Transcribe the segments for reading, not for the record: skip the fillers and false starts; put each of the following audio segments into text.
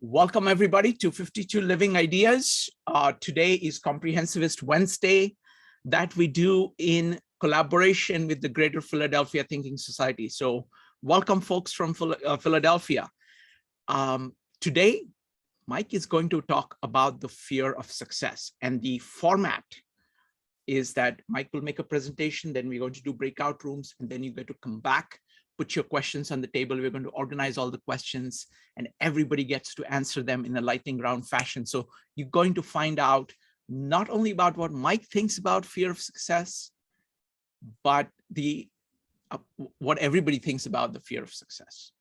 Welcome everybody to 52 Living Ideas. Today is Comprehensivist Wednesday that we do in collaboration with the Greater Philadelphia Thinking Society. So welcome folks from Philadelphia. Today, Mike is going to talk about the fear of success, and the format is that Mike will make a presentation, then we're going to do breakout rooms, and then you get to come back, put your questions on the table. We're going to organize all the questions and everybody gets to answer them in a lightning round fashion. So you're going to find out not only about what Mike thinks about fear of success, but what everybody thinks about the fear of success.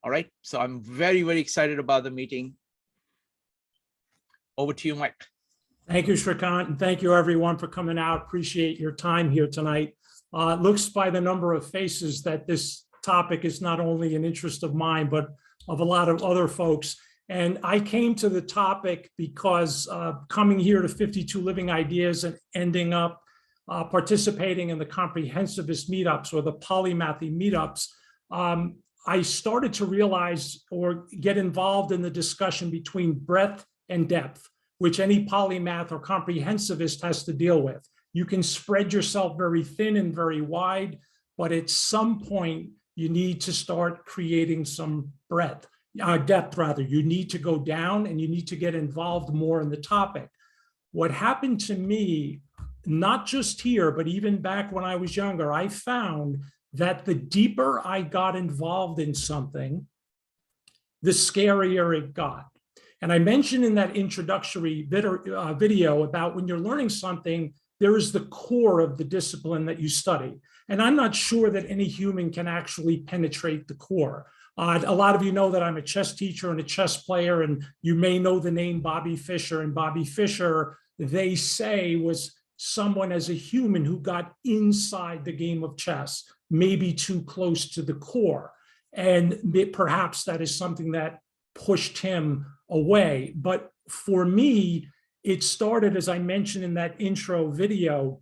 All right, so I'm very, very excited about the meeting. Over to you, Mike. Thank you, Shrikant, and thank you everyone for coming out. Appreciate your time here tonight. It looks by the number of faces that this topic is not only an interest of mine, but of a lot of other folks. And I came to the topic because coming here to 52 Living Ideas and ending up participating in the Comprehensivist meetups or the polymathy meetups, I started to realize or get involved in the discussion between breadth and depth, which any polymath or comprehensivist has to deal with. You can spread yourself very thin and very wide, but at some point you need to start creating some depth rather. You need to go down and you need to get involved more in the topic. What happened to me, not just here, but even back when I was younger, I found that the deeper I got involved in something, the scarier it got. And I mentioned in that introductory video about when you're learning something, there is the core of the discipline that you study. And I'm not sure that any human can actually penetrate the core. A lot of you know that I'm a chess teacher and a chess player, and you may know the name Bobby Fischer. And Bobby Fischer, they say, was someone as a human who got inside the game of chess, maybe too close to the core. And perhaps that is something that pushed him away. But for me, it started, as I mentioned in that intro video,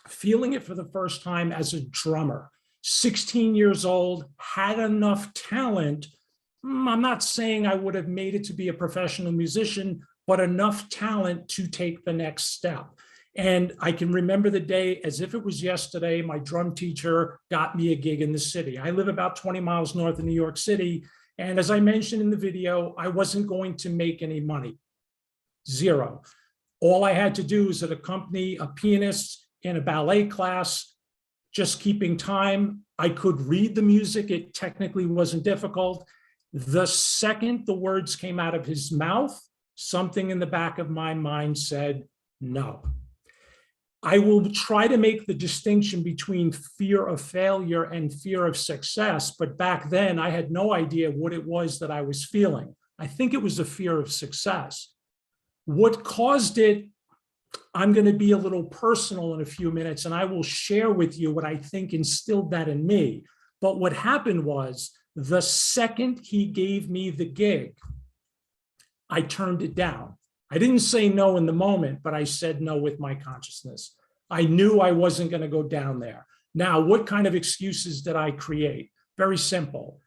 feeling it for the first time as a drummer. 16 years old, had enough talent. I'm not saying I would have made it to be a professional musician, but enough talent to take the next step. And I can remember the day as if it was yesterday. My drum teacher got me a gig in the city. I live about 20 miles north of New York City. And as I mentioned in the video, I wasn't going to make any money. Zero. All I had to do was accompany a pianist in a ballet class, just keeping time. I could read the music. It technically wasn't difficult. The second the words came out of his mouth, something in the back of my mind said, no. I will try to make the distinction between fear of failure and fear of success, but back then I had no idea what it was that I was feeling. I think it was a fear of success. What caused it, I'm going to be a little personal in a few minutes, and I will share with you what I think instilled that in me. But what happened was, the second he gave me the gig, I turned it down. I didn't say no in the moment, but I said no with my consciousness. I knew I wasn't going to go down there. Now, what kind of excuses did I create? Very simple.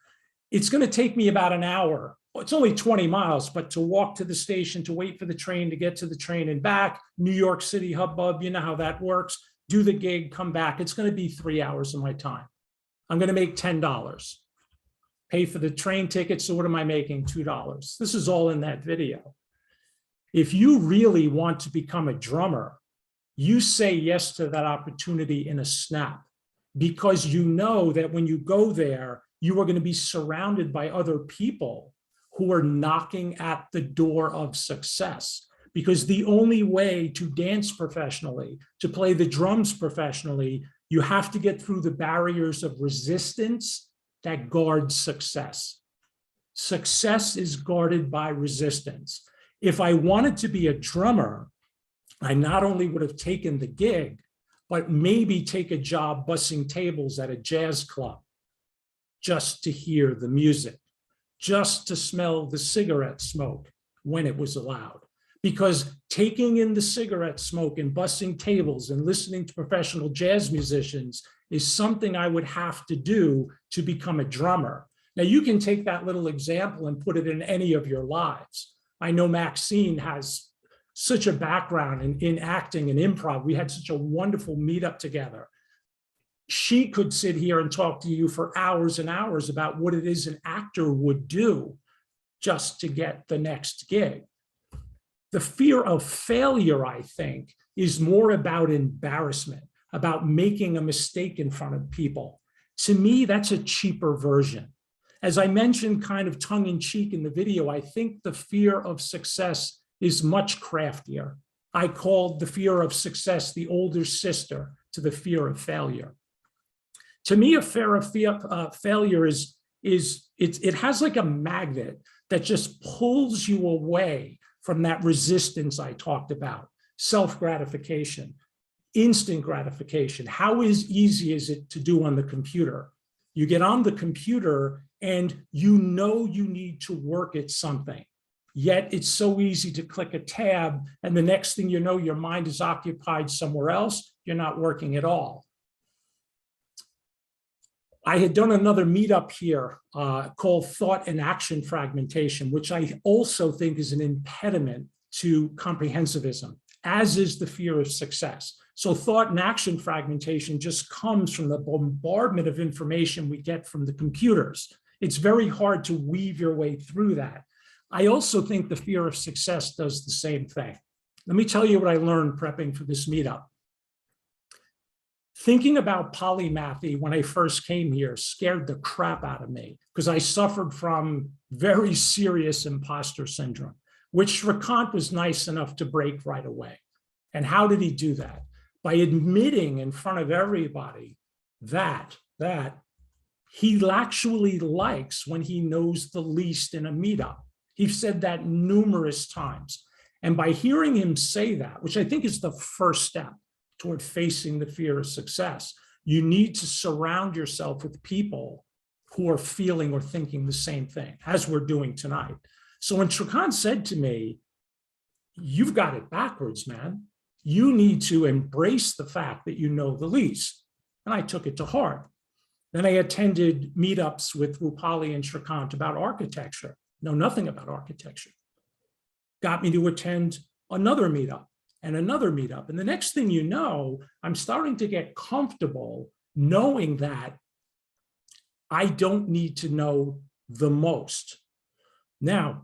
It's going to take me about an hour. It's only 20 miles, but to walk to the station, to wait for the train, to get to the train and back, New York City hubbub, you know how that works. Do the gig, come back. It's going to be 3 hours of my time. I'm going to make $10. Pay for the train ticket. So what am I making? $2. This is all in that video. If you really want to become a drummer, you say yes to that opportunity in a snap, because you know that when you go there, you are going to be surrounded by other people who are knocking at the door of success. Because the only way to dance professionally, to play the drums professionally, you have to get through the barriers of resistance that guard success. Success is guarded by resistance. If I wanted to be a drummer, I not only would have taken the gig, but maybe take a job bussing tables at a jazz club just to hear the music, just to smell the cigarette smoke when it was allowed. Because taking in the cigarette smoke and bussing tables and listening to professional jazz musicians is something I would have to do to become a drummer. Now, you can take that little example and put it in any of your lives. I know Maxine has such a background in acting and improv. We had such a wonderful meetup together. She could sit here and talk to you for hours and hours about what it is an actor would do just to get the next gig. The fear of failure, I think, is more about embarrassment, about making a mistake in front of people. To me, that's a cheaper version. As I mentioned kind of tongue in cheek in the video, I think the fear of success is much craftier. I called the fear of success the older sister to the fear of failure. To me, a fear of failure it has like a magnet that just pulls you away from that resistance I talked about, self-gratification, instant gratification. How easy is it to do on the computer? You get on the computer and you know you need to work at something, yet it's so easy to click a tab and the next thing you know, your mind is occupied somewhere else, you're not working at all. I had done another meetup here called Thought and Action Fragmentation, which I also think is an impediment to comprehensivism, as is the fear of success. So thought and action fragmentation just comes from the bombardment of information we get from the computers. It's very hard to weave your way through that. I also think the fear of success does the same thing. Let me tell you what I learned prepping for this meetup. Thinking about polymathy when I first came here scared the crap out of me because I suffered from very serious imposter syndrome, which Shrikant was nice enough to break right away. And how did he do that? By admitting in front of everybody that he actually likes when he knows the least in a meetup. He said that numerous times. And by hearing him say that, which I think is the first step toward facing the fear of success, you need to surround yourself with people who are feeling or thinking the same thing, as we're doing tonight. So when Shrikant said to me, you've got it backwards, man. You need to embrace the fact that you know the least. And I took it to heart. Then I attended meetups with Rupali and Shrikant about architecture. Know nothing about architecture. Got me to attend another meetup and another meetup. And the next thing you know, I'm starting to get comfortable knowing that I don't need to know the most. Now,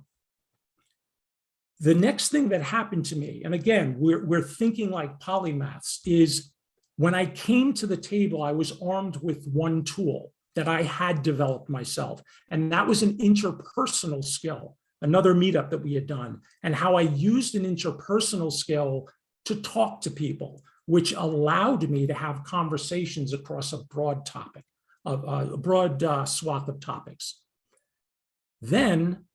the next thing that happened to me, and again, we're thinking like polymaths, is when I came to the table, I was armed with one tool that I had developed myself. And that was an interpersonal skill, another meetup that we had done, and how I used an interpersonal skill to talk to people, which allowed me to have conversations across a broad topic, a broad swath of topics. Then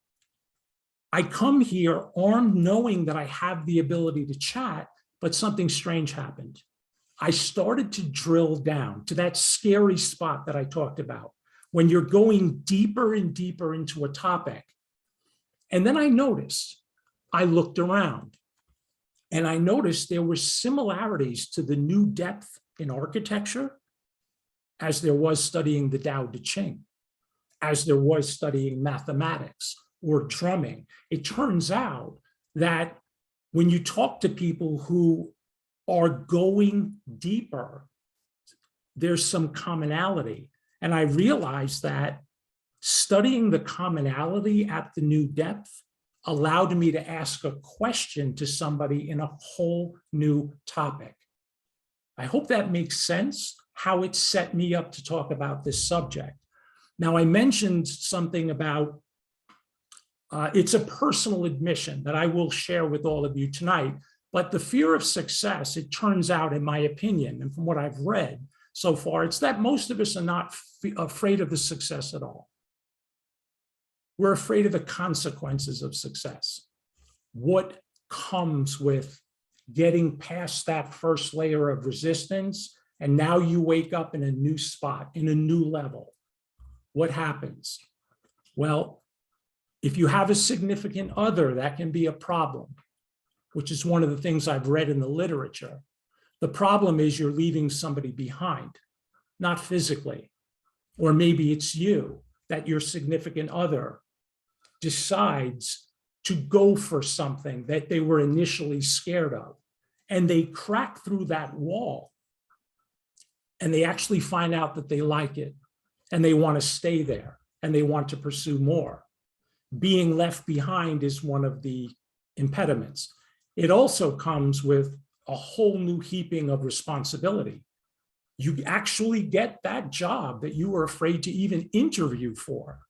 I come here armed knowing that I have the ability to chat, but something strange happened. I started to drill down to that scary spot that I talked about, when you're going deeper and deeper into a topic. And then I noticed, I looked around and I noticed there were similarities to the new depth in architecture as there was studying the Tao Te Ching, as there was studying mathematics or drumming. It turns out that when you talk to people who are going deeper, there's some commonality. And I realized that studying the commonality at the new depth allowed me to ask a question to somebody in a whole new topic. I hope that makes sense, how it set me up to talk about this subject. Now, I mentioned something about, it's a personal admission that I will share with all of you tonight, but the fear of success, it turns out, in my opinion, and from what I've read so far, it's that most of us are not afraid of the success at all. We're afraid of the consequences of success. What comes with getting past that first layer of resistance, and now you wake up in a new spot, in a new level. What happens? Well, if you have a significant other, that can be a problem, which is one of the things I've read in the literature. The problem is you're leaving somebody behind, not physically, or maybe it's you, that your significant other decides to go for something that they were initially scared of, and they crack through that wall and they actually find out that they like it and they want to stay there and they want to pursue more. Being left behind is one of the impediments. It also comes with a whole new heaping of responsibility. You actually get that job that you were afraid to even interview for.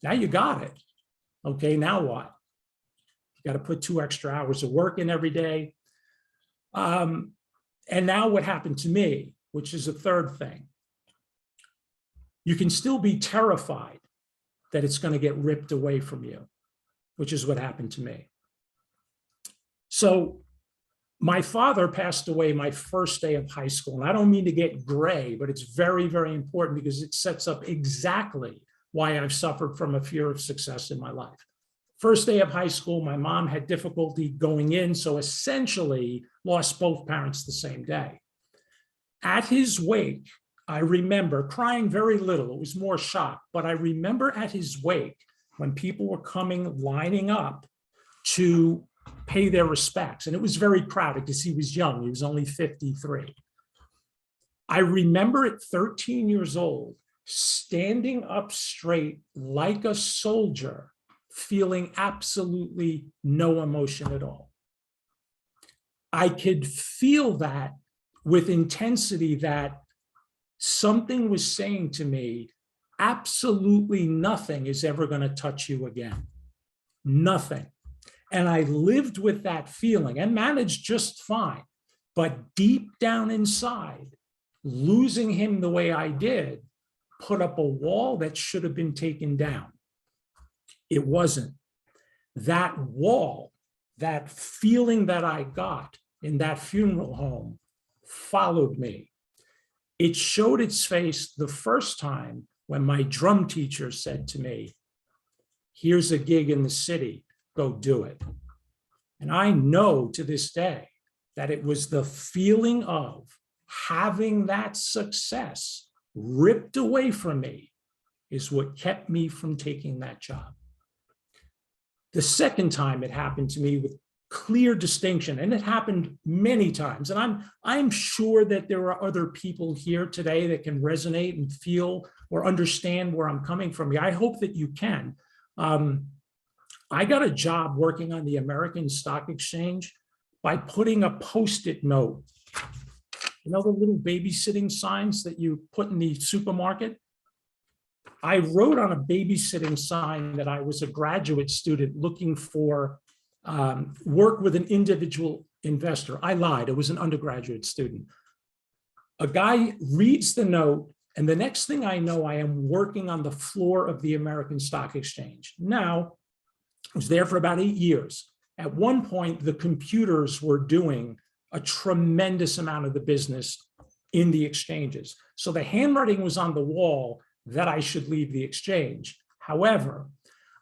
Now you got it. Okay, now what? You got to put 2 extra hours of work in every day. And now what happened to me, which is a third thing. You can still be terrified that it's going to get ripped away from you, which is what happened to me. So my father passed away my first day of high school. And I don't mean to get gray, but it's very, very important because it sets up exactly why I've suffered from a fear of success in my life. First day of high school, my mom had difficulty going in, so essentially lost both parents the same day. At his wake, I remember crying very little. It was more shock, but I remember at his wake when people were coming, lining up to pay their respects. And it was very crowded because he was young. He was only 53. I remember at 13 years old, standing up straight like a soldier, feeling absolutely no emotion at all. I could feel that with intensity, that something was saying to me, absolutely nothing is ever going to touch you again. Nothing. And I lived with that feeling and managed just fine. But deep down inside, losing him the way I did put up a wall that should have been taken down. It wasn't. That wall, that feeling that I got in that funeral home followed me. It showed its face the first time when my drum teacher said to me, "Here's a gig in the city, go do it." And I know to this day that it was the feeling of having that success ripped away from me is what kept me from taking that job. The second time it happened to me with clear distinction, and it happened many times, and I'm sure that there are other people here today that can resonate and feel or understand where I'm coming from. I hope that you can. I got a job working on the American Stock Exchange by putting a Post-it note, you know, the little babysitting signs that you put in the supermarket? I wrote on a babysitting sign that I was a graduate student looking for work with an individual investor. I lied, it was an undergraduate student. A guy reads the note, and the next thing I know, I am working on the floor of the American Stock Exchange. Now, I was there for about 8 years. At one point, the computers were doing a tremendous amount of the business in the exchanges. So the handwriting was on the wall that I should leave the exchange. However,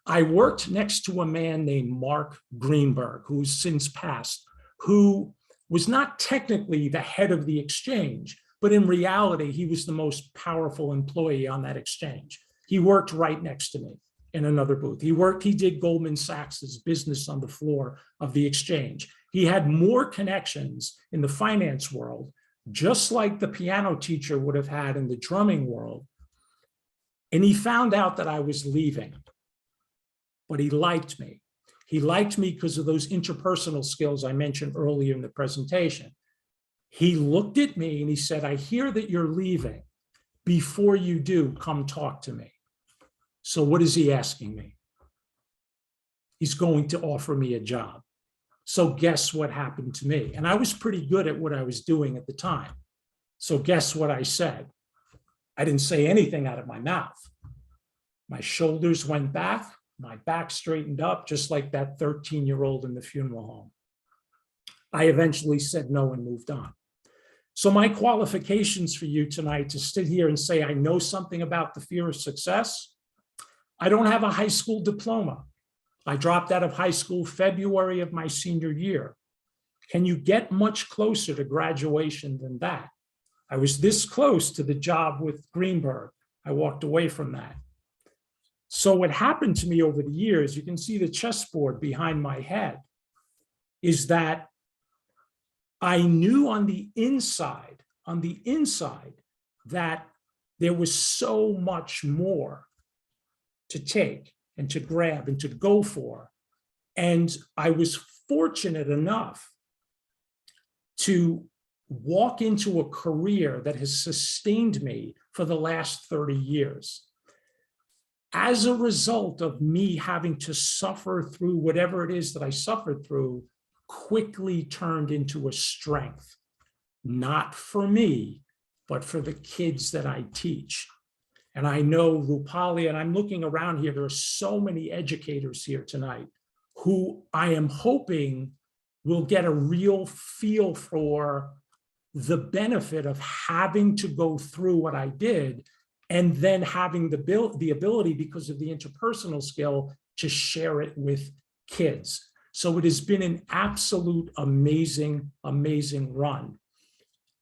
I worked next to a man named Mark Greenberg, who's since passed, who was not technically the head of the exchange, but in reality, he was the most powerful employee on that exchange. He worked right next to me in another booth. He did Goldman Sachs's business on the floor of the exchange. He had more connections in the finance world, just like the piano teacher would have had in the drumming world. And he found out that I was leaving, but he liked me. He liked me because of those interpersonal skills I mentioned earlier in the presentation. He looked at me and he said, "I hear that you're leaving. Before you do, come talk to me." So what is he asking me? He's going to offer me a job. So guess what happened to me? And I was pretty good at what I was doing at the time. So guess what I said? I didn't say anything out of my mouth. My shoulders went back, my back straightened up, just like that 13-year-old in the funeral home. I eventually said no and moved on. So my qualifications for you tonight to sit here and say I know something about the fear of success: I don't have a high school diploma. I dropped out of high school February of my senior year. Can you get much closer to graduation than that? I was this close to the job with Greenberg. I walked away from that. So what happened to me over the years, you can see the chessboard behind my head, is that I knew on the inside, that there was so much more to take and to grab and to go for. And I was fortunate enough to walk into a career that has sustained me for the last 30 years. As a result of me having to suffer through whatever it is that I suffered through, quickly turned into a strength, not for me, but for the kids that I teach. And I know Rupali, and I'm looking around here, there are so many educators here tonight who I am hoping will get a real feel for the benefit of having to go through what I did, and then having the ability, because of the interpersonal skill, to share it with kids. So it has been an absolute amazing, amazing run.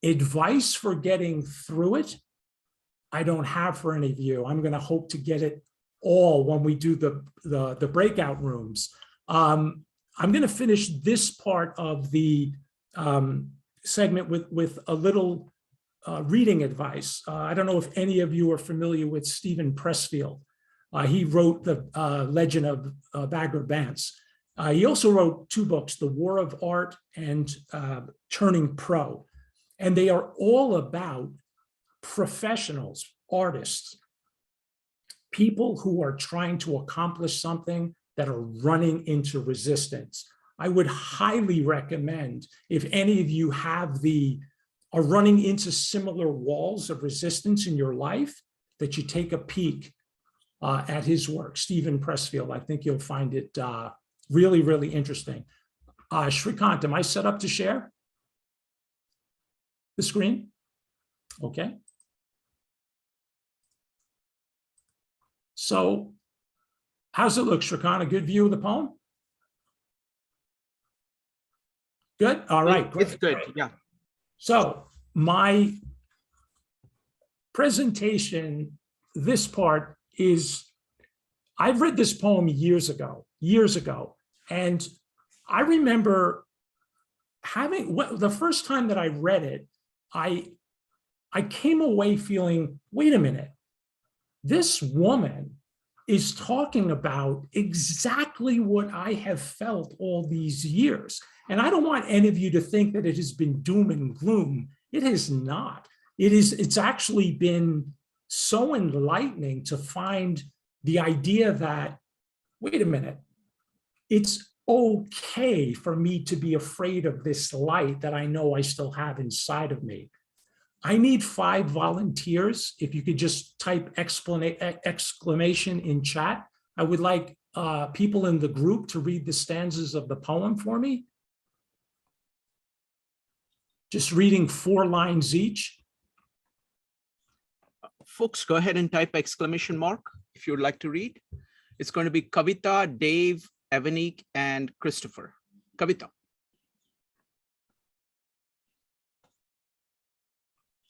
Advice for getting through it, I don't have for any of you. I'm going to hope to get it all when we do the breakout rooms. I'm going to finish this part of the segment with a little reading advice. I don't know if any of you are familiar with Stephen Pressfield. He wrote the Legend of Bagger Vance. He also wrote 2 books, The War of Art and Turning Pro. And they are all about professionals, artists, people who are trying to accomplish something that are running into resistance. I would highly recommend, if any of you are running into similar walls of resistance in your life, that you take a peek at his work, Stephen Pressfield. I think you'll find it really, really interesting. Shrikant, am I set up to share the screen? Okay. So how's it look, Shrikant? A good view of the poem? Good? All right, great. It's good, yeah. So my presentation, this part is, I've read this poem years ago, and I remember the first time that I read it, I came away feeling, wait a minute, this woman is talking about exactly what I have felt all these years. And I don't want any of you to think that it has been doom and gloom. It has not. It's actually been so enlightening to find the idea that, wait a minute, it's okay for me to be afraid of this light that I know I still have inside of me. I need 5 volunteers. If you could just type exclamation in chat. I would like people in the group to read the stanzas of the poem for me. Just reading 4 lines each. Folks, go ahead and type exclamation mark if you would like to read. It's going to be Kavita, Dave, Evanik, and Christopher. Kavita.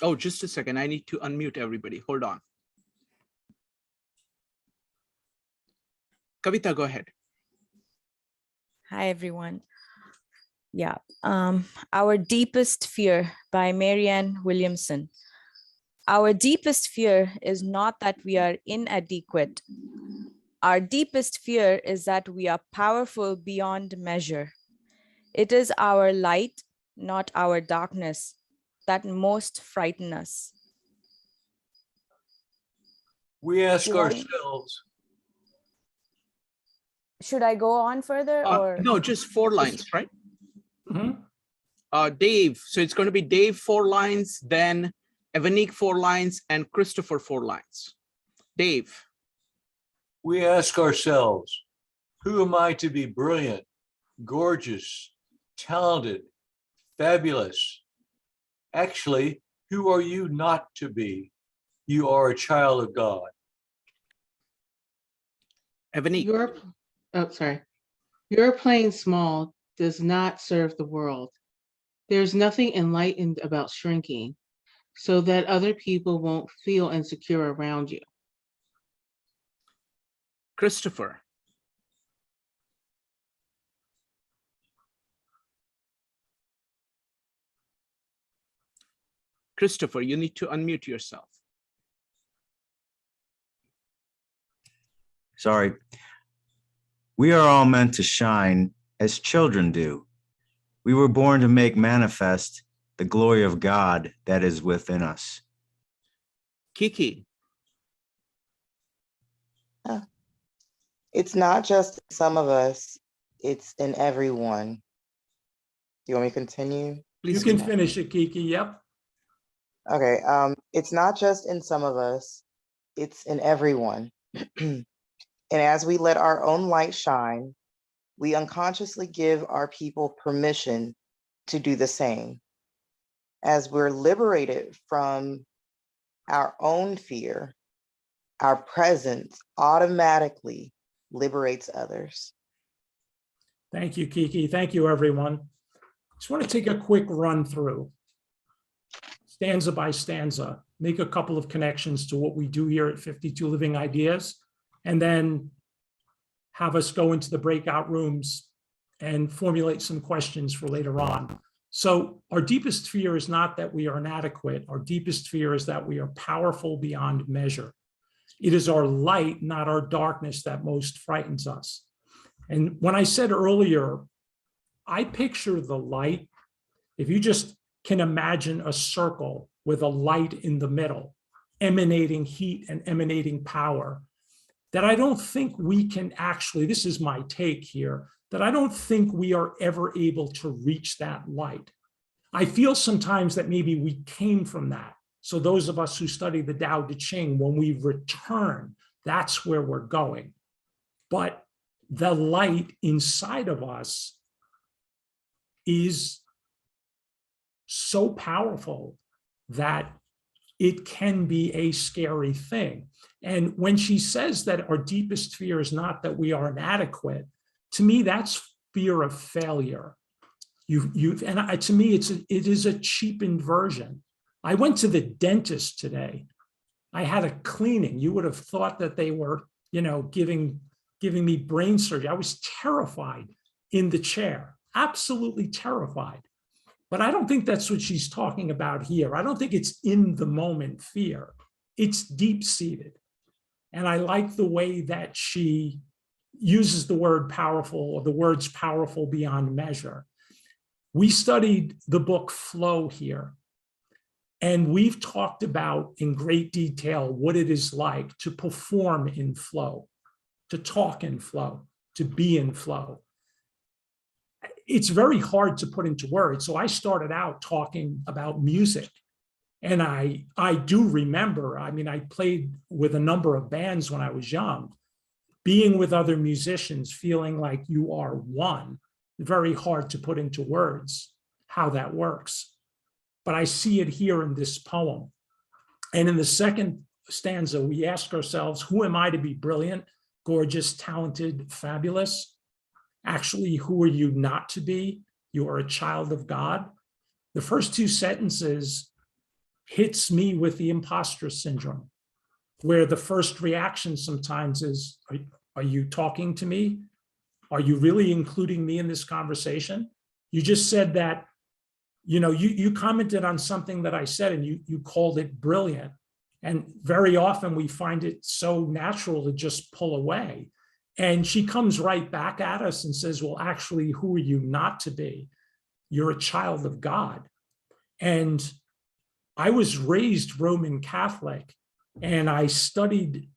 Oh, just a second. I need to unmute everybody. Hold on. Kavita, go ahead. Hi, everyone. Yeah. Our Deepest Fear by Marianne Williamson. Our deepest fear is not that we are inadequate. Our deepest fear is that we are powerful beyond measure. It is our light, not our darkness, that most frighten us. We ask ourselves. Should I go on further or? No, just 4 lines, right? Mm-hmm. Dave, so it's going to be Dave 4 lines, then Evanik 4 lines, and Christopher 4 lines. Dave. We ask ourselves, who am I to be brilliant, gorgeous, talented, fabulous? Actually, who are you not to be? You are a child of God. Evanik. Your playing small does not serve the world. There's nothing enlightened about shrinking so that other people won't feel insecure around you. Christopher. Christopher, you need to unmute yourself. Sorry. We are all meant to shine as children do. We were born to make manifest the glory of God that is within us. Kiki. It's not just some of us, it's in everyone. Do you want me to continue? Please You can continue. finish it, Kiki. Yep. Okay, it's not just in some of us, it's in everyone. And as we let our own light shine, we unconsciously give our people permission to do the same. As we're liberated from our own fear, our presence automatically liberates others. Thank you, Kiki. Thank you, everyone. Just want to take a quick run through, stanza by stanza, make a couple of connections to what we do here at 52 Living Ideas, and then have us go into the breakout rooms and formulate some questions for later on. So our deepest fear is not that we are inadequate. Our deepest fear is that we are powerful beyond measure. It is our light, not our darkness, that most frightens us. And when I said earlier, I picture the light, if you just can imagine a circle with a light in the middle, emanating heat and emanating power, that I don't think we can actually, this is my take here, that I don't think we are ever able to reach that light. I feel sometimes that maybe we came from that. So those of us who study the Tao Te Ching, when we return, that's where we're going. But the light inside of us is so powerful that it can be a scary thing. And when she says that our deepest fear is not that we are inadequate, to me, that's fear of failure. To me, it is a cheapened version. I went to the dentist today. I had a cleaning. You would have thought that they were, giving me brain surgery. I was terrified in the chair, absolutely terrified. But I don't think that's what she's talking about here. I don't think it's in the moment fear. It's deep-seated. And I like the way that she uses the word powerful, or the words powerful beyond measure. We studied the book Flow here. And we've talked about in great detail what it is like to perform in flow, to talk in flow, to be in flow. It's very hard to put into words. So I started out talking about music. And I do remember, I played with a number of bands when I was young, being with other musicians, feeling like you are one, very hard to put into words how that works. But I see it here in this poem. And in the second stanza, we ask ourselves, who am I to be brilliant, gorgeous, talented, fabulous? Actually, who are you not to be? You are a child of God. The first two sentences hits me with the imposter syndrome, where the first reaction sometimes is, are you talking to me? Are you really including me in this conversation? You just said that, you commented on something that I said and you called it brilliant. And very often we find it so natural to just pull away. And she comes right back at us and says, well, actually, who are you not to be? You're a child of God. And I was raised Roman Catholic, and I studied,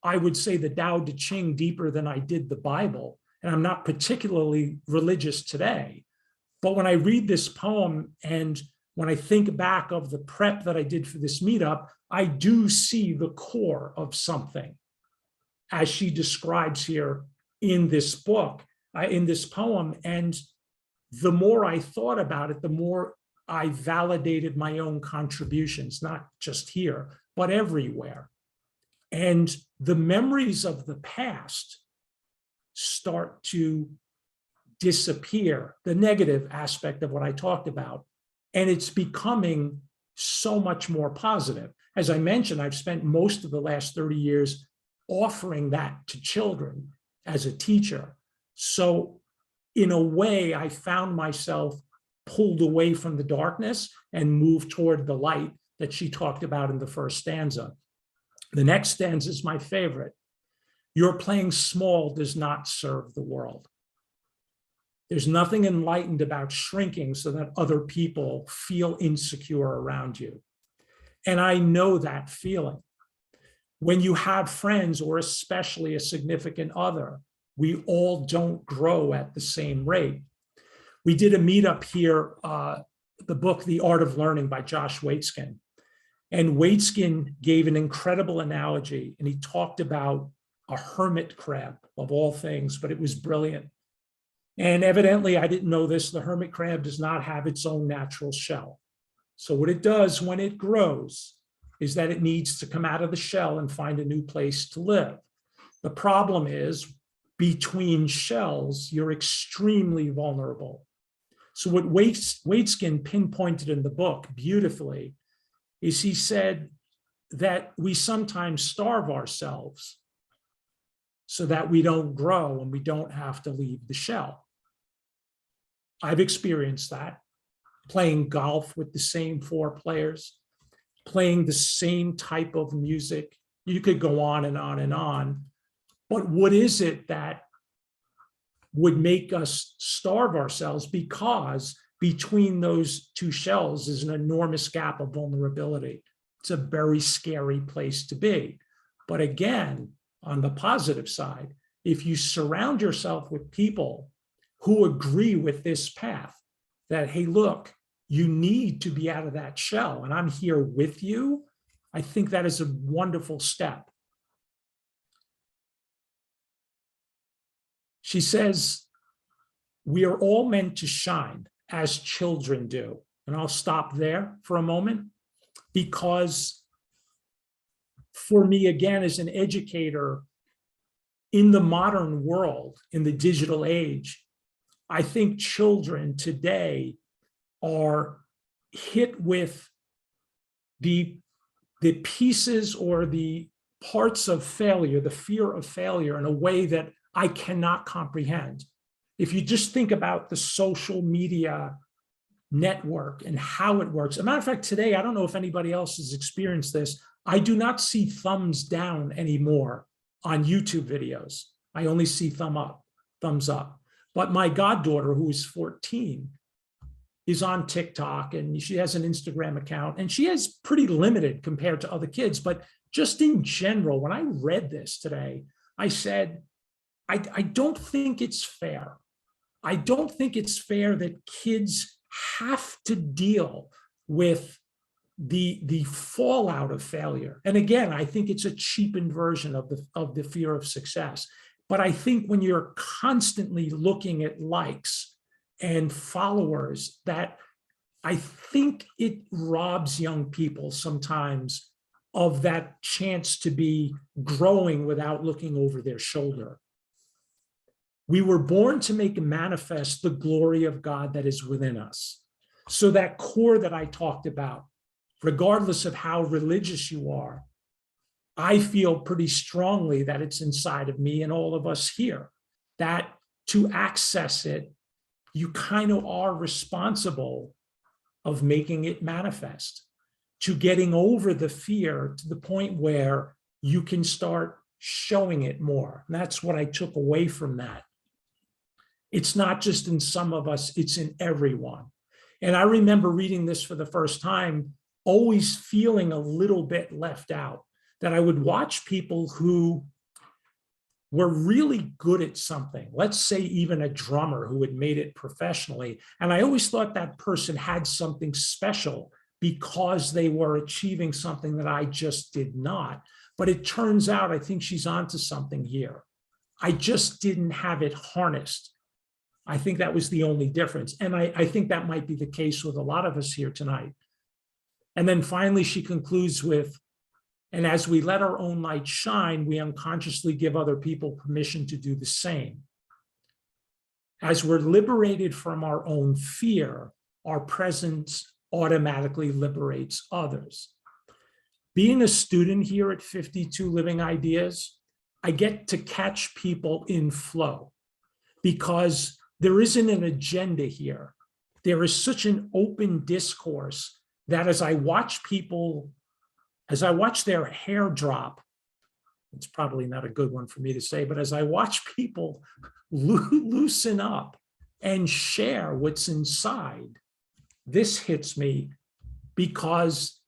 I would say, the Tao Te Ching deeper than I did the Bible. And I'm not particularly religious today. But when I read this poem and when I think back of the prep that I did for this meetup, I do see the core of something, as she describes here in this book, in this poem. And the more I thought about it, the more I validated my own contributions, not just here, but everywhere. And the memories of the past start to disappear, the negative aspect of what I talked about. And it's becoming so much more positive. As I mentioned, I've spent most of the last 30 years offering that to children as a teacher. So in a way, I found myself pulled away from the darkness and moved toward the light that she talked about in the first stanza. The next stanza is my favorite. Your playing small does not serve the world. There's nothing enlightened about shrinking so that other people feel insecure around you. And I know that feeling. When you have friends, or especially a significant other, we all don't grow at the same rate. We did a meetup here, the book, The Art of Learning by Josh Waitzkin. And Waitzkin gave an incredible analogy, and he talked about a hermit crab of all things, but it was brilliant. And evidently, I didn't know this, the hermit crab does not have its own natural shell. So what it does when it grows is that it needs to come out of the shell and find a new place to live. The problem is, between shells, you're extremely vulnerable. So what Waitzkin pinpointed in the book beautifully is he said that we sometimes starve ourselves so that we don't grow and we don't have to leave the shell. I've experienced that, playing golf with the same 4 players, playing the same type of music. You could go on and on and on. But what is it that would make us starve ourselves? Because between those 2 shells is an enormous gap of vulnerability. It's a very scary place to be. But again, on the positive side, if you surround yourself with people who agree with this path, that, hey, look, you need to be out of that shell and I'm here with you, I think that is a wonderful step. She says, we are all meant to shine as children do. And I'll stop there for a moment, because for me, again, as an educator in the modern world, in the digital age, I think children today are hit with the pieces or the parts of failure, the fear of failure, in a way that I cannot comprehend. If you just think about the social media network and how it works. As a matter of fact, today, I don't know if anybody else has experienced this, I do not see thumbs down anymore on YouTube videos. I only see thumbs up. But my goddaughter, who is 14, is on TikTok and she has an Instagram account, and she has pretty limited compared to other kids. But just in general, when I read this today, I said, I don't think it's fair. I don't think it's fair that kids have to deal with the fallout of failure. And again, I think it's a cheapened version of the fear of success. But I think when you're constantly looking at likes and followers, that I think it robs young people sometimes of that chance to be growing without looking over their shoulder. We were born to make manifest the glory of God that is within us. So that core that I talked about, regardless of how religious you are, I feel pretty strongly that it's inside of me and all of us here, that to access it, you kind of are responsible of making it manifest, to getting over the fear to the point where you can start showing it more. And that's what I took away from that. It's not just in some of us, it's in everyone. And I remember reading this for the first time, always feeling a little bit left out, that I would watch people who were really good at something, let's say even a drummer who had made it professionally. And I always thought that person had something special because they were achieving something that I just did not. But it turns out, I think she's onto something here. I just didn't have it harnessed. I think that was the only difference. And I think that might be the case with a lot of us here tonight. And then finally, she concludes with, and as we let our own light shine, we unconsciously give other people permission to do the same. As we're liberated from our own fear, our presence automatically liberates others. Being a student here at 52 Living Ideas, I get to catch people in flow because there isn't an agenda here. There is such an open discourse that as I watch their hair drop, it's probably not a good one for me to say, but as I watch people loosen up and share what's inside, this hits me because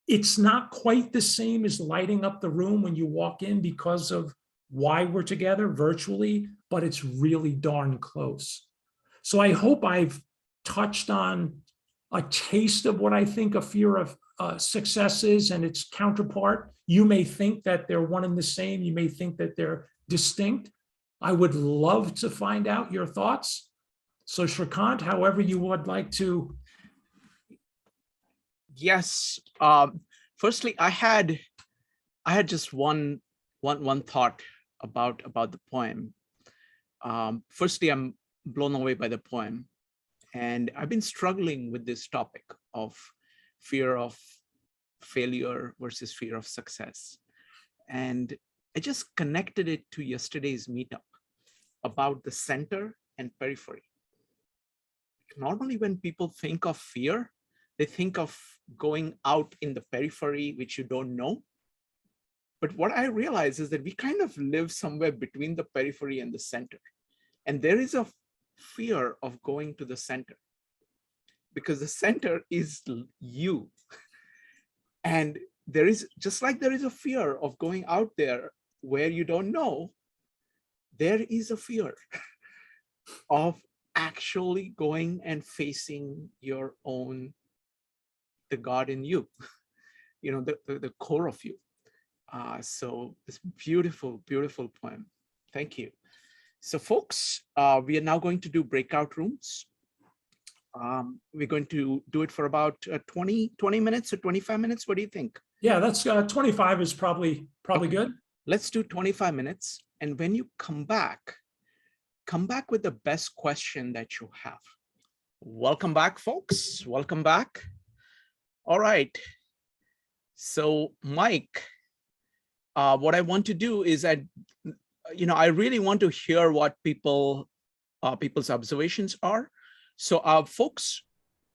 it's not quite the same as lighting up the room when you walk in because of why we're together virtually, but it's really darn close. So I hope I've touched on a taste of what I think a fear of success is and its counterpart. You may think that they're one and the same. You may think that they're distinct. I would love to find out your thoughts. So Shrikant, however you would like to. Yes. Firstly, I had just one thought about the poem. Firstly, I'm blown away by the poem, and I've been struggling with this topic of fear of failure versus fear of success. And I just connected it to yesterday's meetup about the center and periphery. Normally, when people think of fear, they think of going out in the periphery, which you don't know. But what I realize is that we kind of live somewhere between the periphery and the center. And there is a fear of going to the center because the center is you. And there is, just like there is a fear of going out there where you don't know, there is a fear of actually going and facing your own, the God in you, you know, the core of you. So this beautiful, beautiful poem. Thank you. So folks, we are now going to do breakout rooms. We're going to do it for about 20 minutes or 25 minutes. What do you think? Yeah, that's 25 is probably Okay. good. Let's do 25 minutes. And when you come back with the best question that you have. Welcome back, folks. Welcome back. All right. So Mike, what I want to do is I really want to hear what people's observations are. So folks,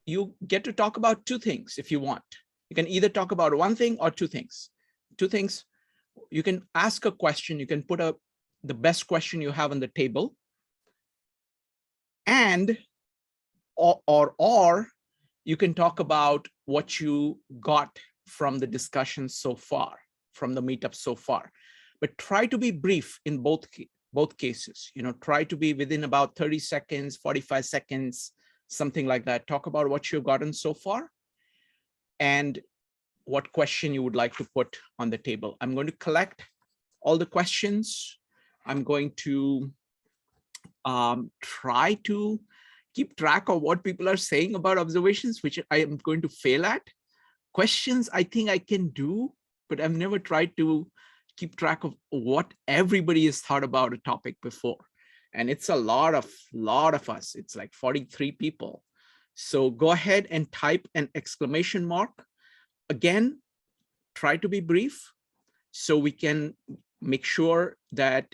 you get to talk about two things if you want. You can either talk about one thing or two things. Two things. You can ask a question. You can put the best question you have on the table, and or you can talk about what you got from the discussion so far, from the meetup so far. But try to be brief in both cases. You know, try to be within about 30 seconds, 45 seconds, something like that. Talk about what you've gotten so far and what question you would like to put on the table. I'm going to collect all the questions. I'm going to try to keep track of what people are saying about observations, which I am going to fail at. Questions I think I can do, but I've never tried to keep track of what everybody has thought about a topic before. And it's a lot of us. It's like 43 people. So go ahead and type an exclamation mark. Again, try to be brief so we can make sure that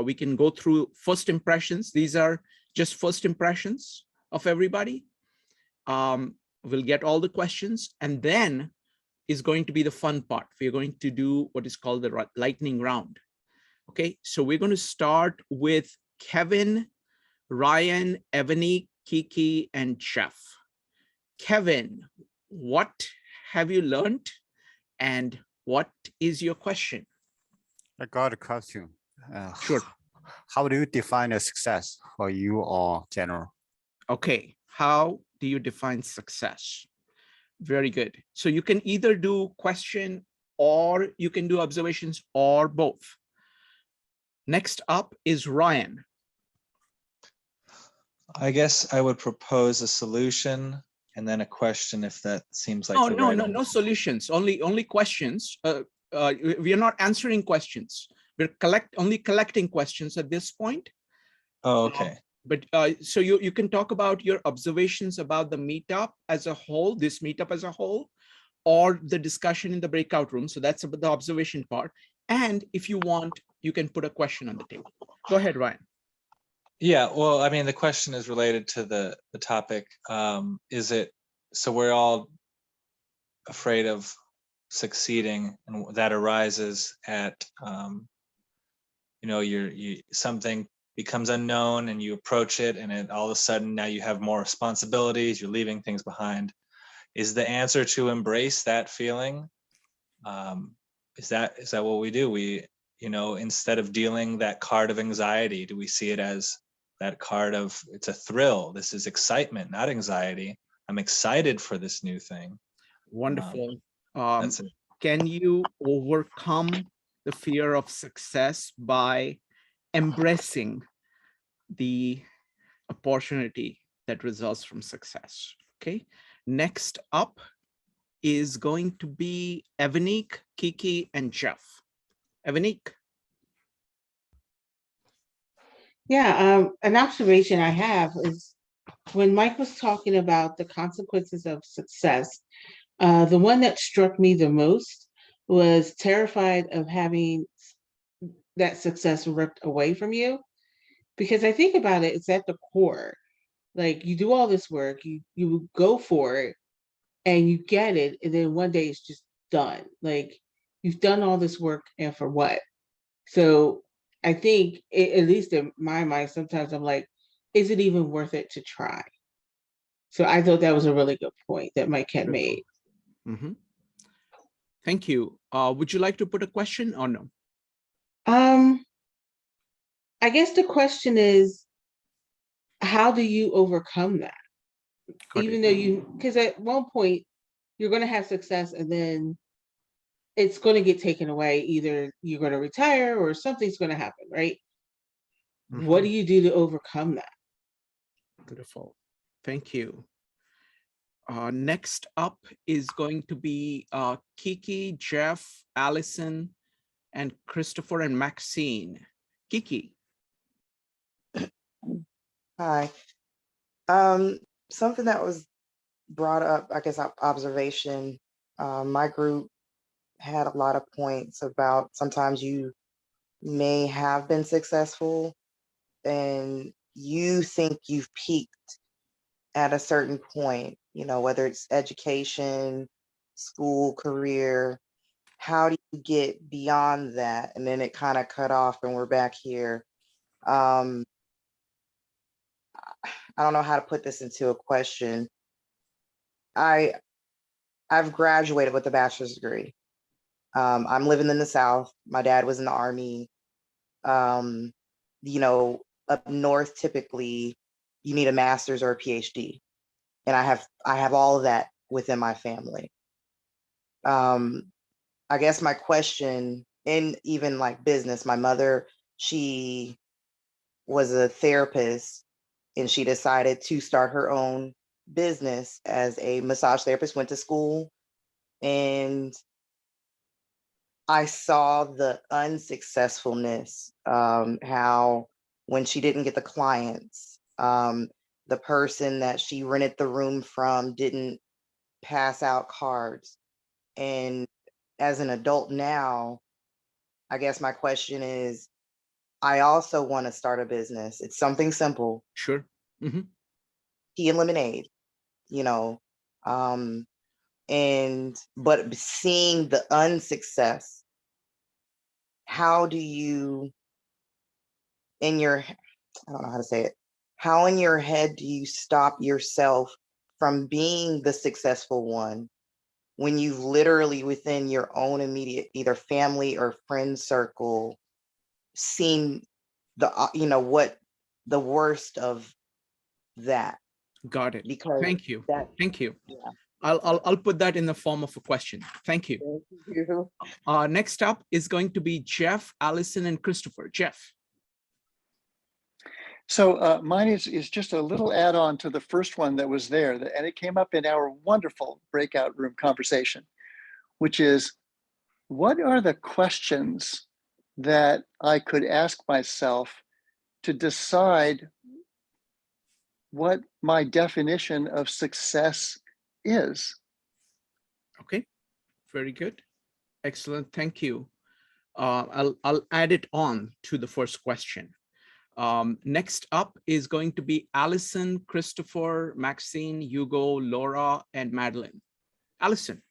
we can go through first impressions. These are just first impressions of everybody. We'll get all the questions, and then is going to be the fun part. We're going to do what is called the lightning round. Okay, so we're going to start with Kevin, Ryan, Ebony, Kiki, and Jeff. Kevin, what have you learned, and what is your question? I got a question. Sure. How do you define a success for you or general? Okay, how do you define success? Very good. So you can either do question or you can do observations or both. Next up is Ryan. I guess I would propose a solution and then a question if that seems like No solutions, only questions. We are not answering questions. We're only collecting questions at this point. Oh, okay. But so you can talk about your observations about the meetup as a whole, this meetup as a whole, or the discussion in the breakout room. So that's about the observation part. And if you want, you can put a question on the table. Go ahead, Ryan. Yeah, well, I mean, the question is related to the topic. Is it, so we're all afraid of succeeding, and that arises at, you know, something becomes unknown and you approach it, and then all of a sudden now you have more responsibilities, you're leaving things behind. Is the answer to embrace that feeling? Is that what we do? We, you know, instead of dealing that card of anxiety, do we see it as that card of, it's a thrill, this is excitement, not anxiety. I'm excited for this new thing. Wonderful. That's it. Can you overcome the fear of success by embracing the opportunity that results from success? Okay. Next up is going to be Evanique, Kiki, and Jeff. Evanique. Yeah, an observation I have is when Mike was talking about the consequences of success, the one that struck me the most was terrified of having that success ripped away from you. Because I think about it, it's at the core. Like you do all this work, you go for it, and you get it, and then one day it's just done. Like you've done all this work, and for what? So I think, at least in my mind, sometimes I'm like, is it even worth it to try? So I thought that was a really good point that Mike had made. Mm-hmm. Thank you. Would you like to put a question or no? I guess the question is, how do you overcome that? Even though because at one point you're going to have success and then it's going to get taken away. Either you're going to retire or something's going to happen, right? Mm-hmm. What do you do to overcome that? Beautiful. Thank you. Next up is going to be Kiki, Jeff, Allison, and Christopher and Maxine. Kiki. Hi. Something that was brought up, I guess, observation. My group had a lot of points about sometimes you may have been successful and you think you've peaked at a certain point, you know, whether it's education, school, career. How do you get beyond that? And then it kind of cut off and we're back here. I don't know how to put this into a question. I've graduated with a bachelor's degree. I'm living in the South. My dad was in the Army. You know, up north, typically you need a master's or a PhD. And I have all of that within my family. I guess my question, in even like business, my mother, she was a therapist and she decided to start her own business as a massage therapist, went to school, and I saw the unsuccessfulness, how when she didn't get the clients, the person that she rented the room from didn't pass out cards. And as an adult now, I guess my question is, I also want to start a business. It's something simple. Sure. Mm-hmm. Tea and lemonade, you know, but seeing the unsuccess, how do you, I don't know how to say it, how in your head do you stop yourself from being the successful one when you've literally within your own immediate either family or friend circle seen the, you know, what the worst of that? Got it. Because thank you. Thank you. Yeah. I'll put that in the form of a question. Thank you. Thank you. Next up is going to be Jeff, Allison, and Christopher. Jeff. So mine is just a little add-on to the first one that was there, and it came up in our wonderful breakout room conversation, which is, what are the questions that I could ask myself to decide what my definition of success is? Okay, very good. Excellent, thank you. I'll add it on to the first question. Next up is going to be Allison, Christopher, Maxine, Hugo, Laura, and Madeline. Allison.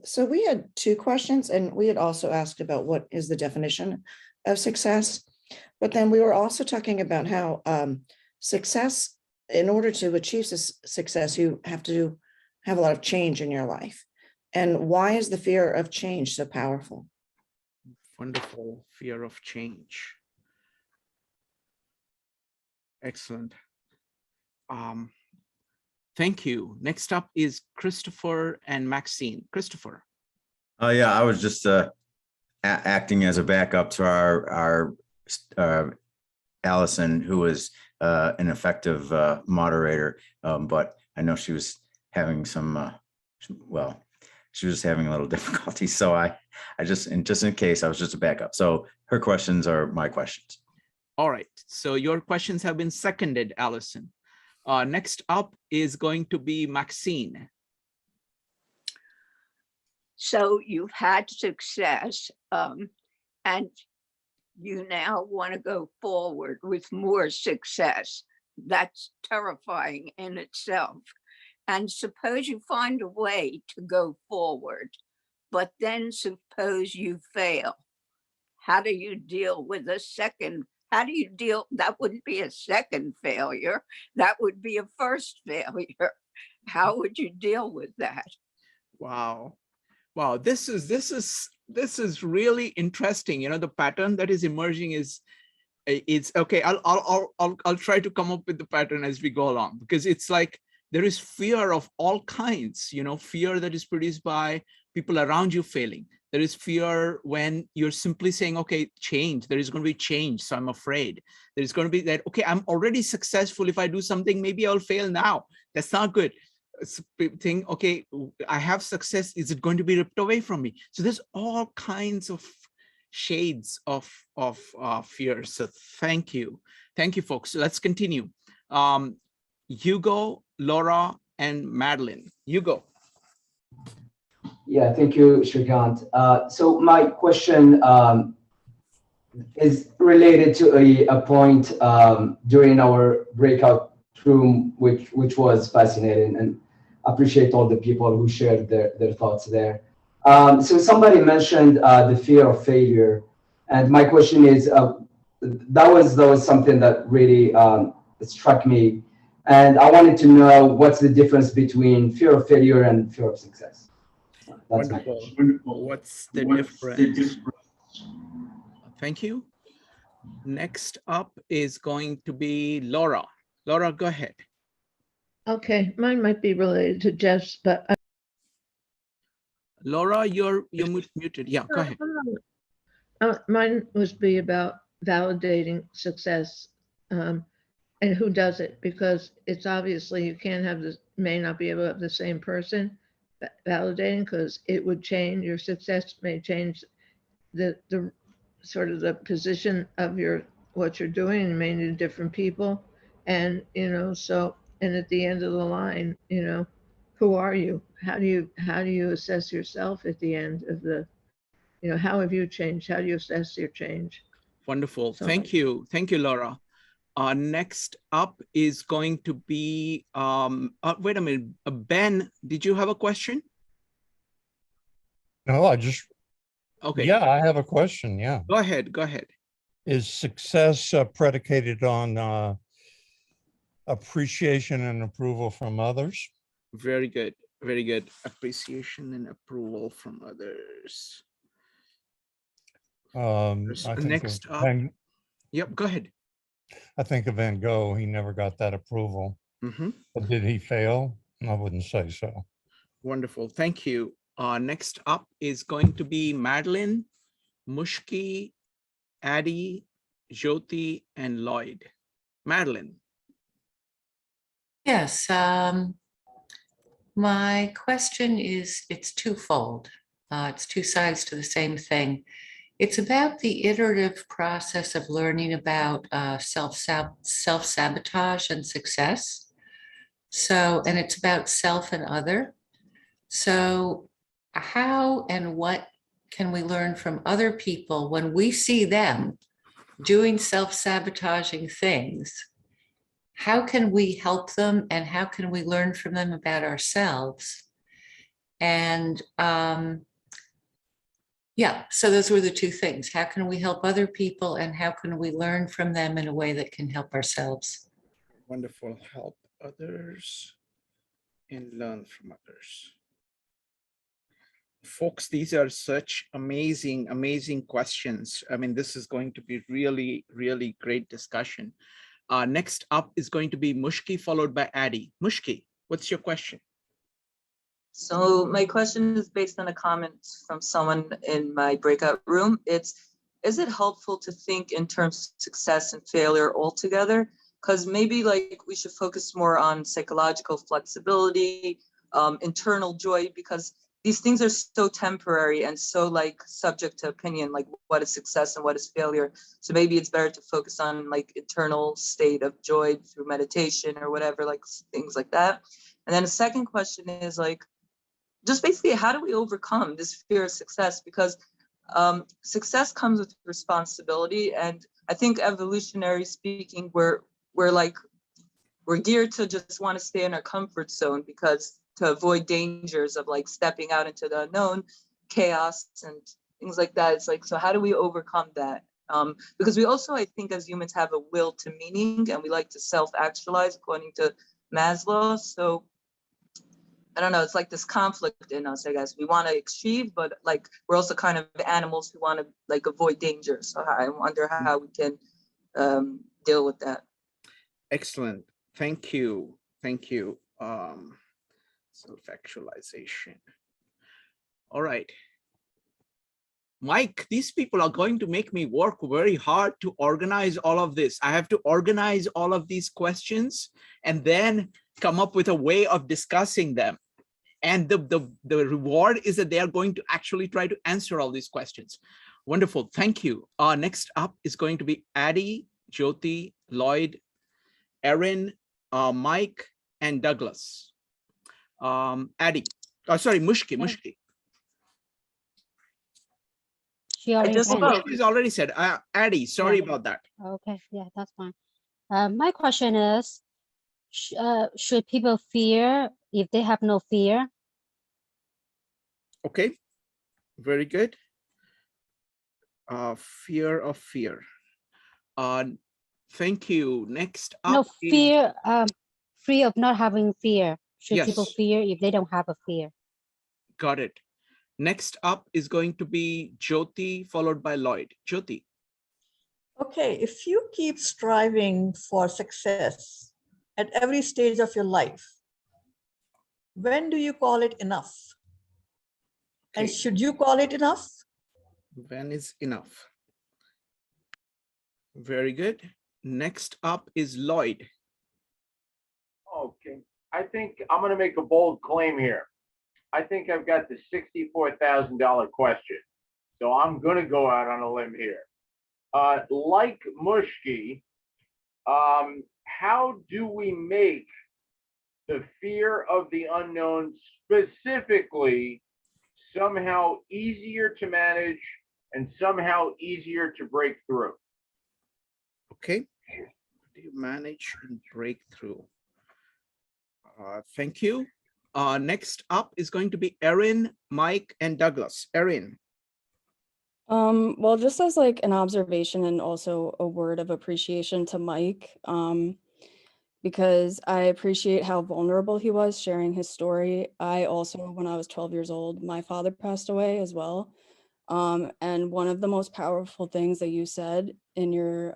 So we had two questions, and we had also asked about what is the definition of success. But then we were also talking about how success, in order to achieve success, you have to have a lot of change in your life. And why is the fear of change so powerful? Wonderful. Fear of change. Excellent. Thank you. Next up is Christopher and Maxine. Christopher. Yeah, I was just acting as a backup to our Allison, who was an effective moderator, but I know she was having some, well, she was having a little difficulty. So I just in case, I was just a backup. So her questions are my questions. All right. So your questions have been seconded, Allison. Next up is going to be Maxine. So you've had success and you now want to go forward with more success. That's terrifying in itself. And suppose you find a way to go forward, but then suppose you fail. How do you deal with a second? How do you deal? That wouldn't be a second failure. That would be a first failure. How would you deal with that? Wow. Wow. This is really interesting. You know, the pattern that is emerging is it's okay. I'll try to come up with the pattern as we go along, because it's like there is fear of all kinds, you know, fear that is produced by people around you failing. There is fear when you're simply saying, okay, change, there is going to be change, so I'm afraid. There's going to be that, okay, I'm already successful. If I do something, maybe I'll fail now. That's not good. Think, okay, I have success. Is it going to be ripped away from me? So there's all kinds of shades of fear. So thank you. Thank you, folks. So let's continue. Hugo, Laura, and Madeline. Hugo. Yeah, thank you, Shrikant. So my question is related to a point during our breakout room, which was fascinating, and appreciate all the people who shared their thoughts there. So somebody mentioned the fear of failure, and my question is, that was something that really struck me, and I wanted to know what's the difference between fear of failure and fear of success. That's Wonderful. What's the difference? Thank you. Next up is going to be Laura. Laura, go ahead. Okay, mine might be related to Jeff's, but Laura, you're muted. Yeah, go ahead. Mine would be about validating success and who does it, because it's obviously you can't have this, may not be able to have the same person validating, because it would change, your success may change the sort of the position of what you're doing, and you may need different people. And, you know, so, and at the end of the line, you know, who are you? How do you assess yourself at the end of the, you know, how have you changed? How do you assess your change? Wonderful. So, Thank you. Thank you, Laura. Next up is going to be, wait a minute, Ben, did you have a question? No, I just, okay. Yeah, I have a question, yeah. Go ahead, go ahead. Is success predicated on appreciation and approval from others? Very good, very good. Appreciation and approval from others. I think next up, yep, go ahead. I think of Van Gogh, he never got that approval. But did he fail? I wouldn't say so. Wonderful, thank you. Next up is going to be Madeline, Mushki, Addie, Jyoti, and Lloyd. Madeline. Yes, my question is, it's twofold. It's two sides to the same thing. It's about the iterative process of learning about self-sabotage and success. So, and it's about self and other. So how and what can we learn from other people when we see them doing self-sabotaging things? How can we help them and how can we learn from them about ourselves? And yeah, so those were the two things. How can we help other people and how can we learn from them in a way that can help ourselves? Wonderful. Help others and learn from others. Folks, these are such amazing, amazing questions. I mean, this is going to be really, really great discussion. Next up is going to be Mushki, followed by Addie. Mushki, what's your question? So my question is based on a comment from someone in my breakout room. Is it helpful to think in terms of success and failure altogether? Because maybe like we should focus more on psychological flexibility, internal joy, because these things are so temporary and so like subject to opinion, like what is success and what is failure. So maybe it's better to focus on like internal state of joy through meditation or whatever, like things like that. And then the second question is like, just basically, how do we overcome this fear of success? Because success comes with responsibility. And I think evolutionary speaking, we're geared to just want to stay in our comfort zone because to avoid dangers of like stepping out into the unknown, chaos and things like that. It's like, so how do we overcome that? Because we also, I think as humans have a will to meaning and we like to self-actualize according to Maslow. So I don't know, it's like this conflict in us, I guess. We want to achieve, but like we're also kind of animals who want to like avoid danger. So I wonder how we can deal with that. Excellent. Thank you. Thank you. Self-actualization. All right. Mike, these people are going to make me work very hard to organize all of this. I have to organize all of these questions and then come up with a way of discussing them. And the reward is that they are going to actually try to answer all these questions. Wonderful. Thank you. Next up is going to be Addie, Jyoti, Lloyd, Erin, Mike, and Douglas. Addie. Oh, sorry, Mushki. I just spoke. She's already said. Addie, sorry about that. Okay, yeah, that's fine. My question is, should people fear if they have no fear? Okay, very good. Fear of fear. Thank you. Next up. No fear, fear of not having fear. Should Yes. people fear if they don't have a fear? Got it. Next up is going to be Jyoti, followed by Lloyd. Jyoti. Okay, if you keep striving for success at every stage of your life, when do you call it enough? And should you call it enough? When is enough? Very good. Next up is Lloyd. Okay, I think I'm going to make a bold claim here. I think I've got the $64,000 question. So I'm going to go out on a limb here. Like Mushki, how do we make the fear of the unknown specifically somehow easier to manage and somehow easier to break through? Okay. How do you manage and break through? Thank you. Next up is going to be Erin, Mike, and Douglas. Erin. Well, just as like an observation and also a word of appreciation to Mike, because I appreciate how vulnerable he was sharing his story. I also, when I was 12 years old, my father passed away as well. And one of the most powerful things that you said in your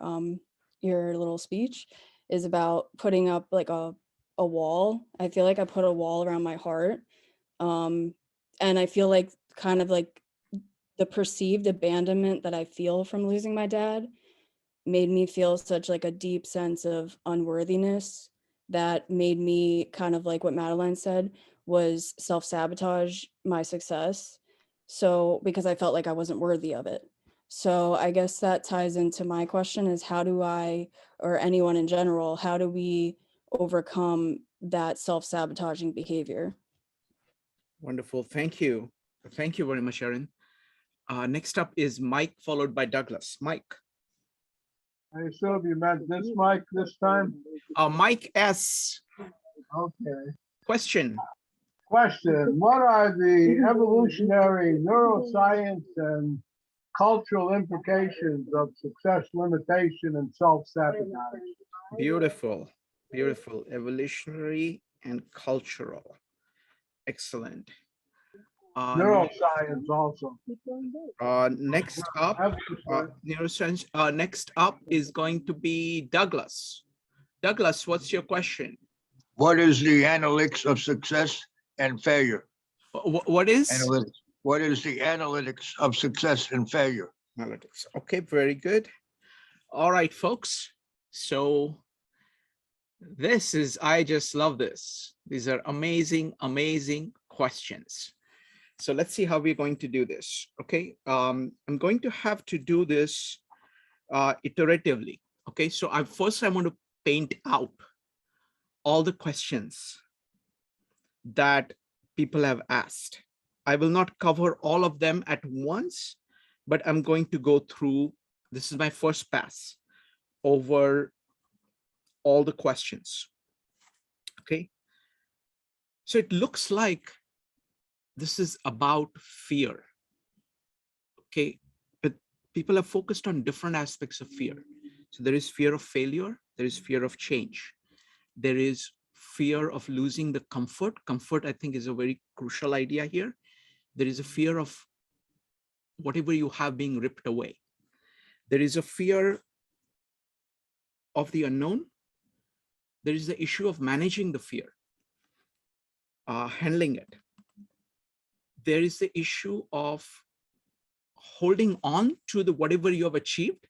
little speech is about putting up like a wall. I feel like I put a wall around my heart. And I feel like kind of like the perceived abandonment that I feel from losing my dad made me feel such like a deep sense of unworthiness that made me kind of like what Madeline said was self-sabotage my success. So because I felt like I wasn't worthy of it. So I guess that ties into my question is how do I, or anyone in general, how do we overcome that self-sabotaging behavior? Wonderful. Thank you. Thank you very much, Erin. Next up is Mike, followed by Douglas. Mike. I assume you meant this mic this time? Mike S. Okay. Question. Question, what are the evolutionary neuroscience and cultural implications of success limitation and self-sabotage? Beautiful, beautiful. Evolutionary and cultural. Excellent. Neuroscience also. Next up, neuroscience. Next up is going to be Douglas. Douglas, what's your question? What is the analytics of success and failure? What is? Analytics. What is the analytics of success and failure? Analytics. Okay, very good. All right, folks. So this is, I just love this. These are amazing, amazing questions. So let's see how we're going to do this. Okay, I'm going to have to do this iteratively. Okay, so first I want to paint out all the questions that people have asked. I will not cover all of them at once, but I'm going to go through, this is my first pass over all the questions. Okay, so it looks like this is about fear. Okay, but people have focused on different aspects of fear. So there is fear of failure, there is fear of change, there is fear of losing the comfort. Comfort, I think, is a very crucial idea here. There is a fear of whatever you have being ripped away. There is a fear of the unknown. There is the issue of managing the fear, handling it. There is the issue of holding on to the whatever you have achieved.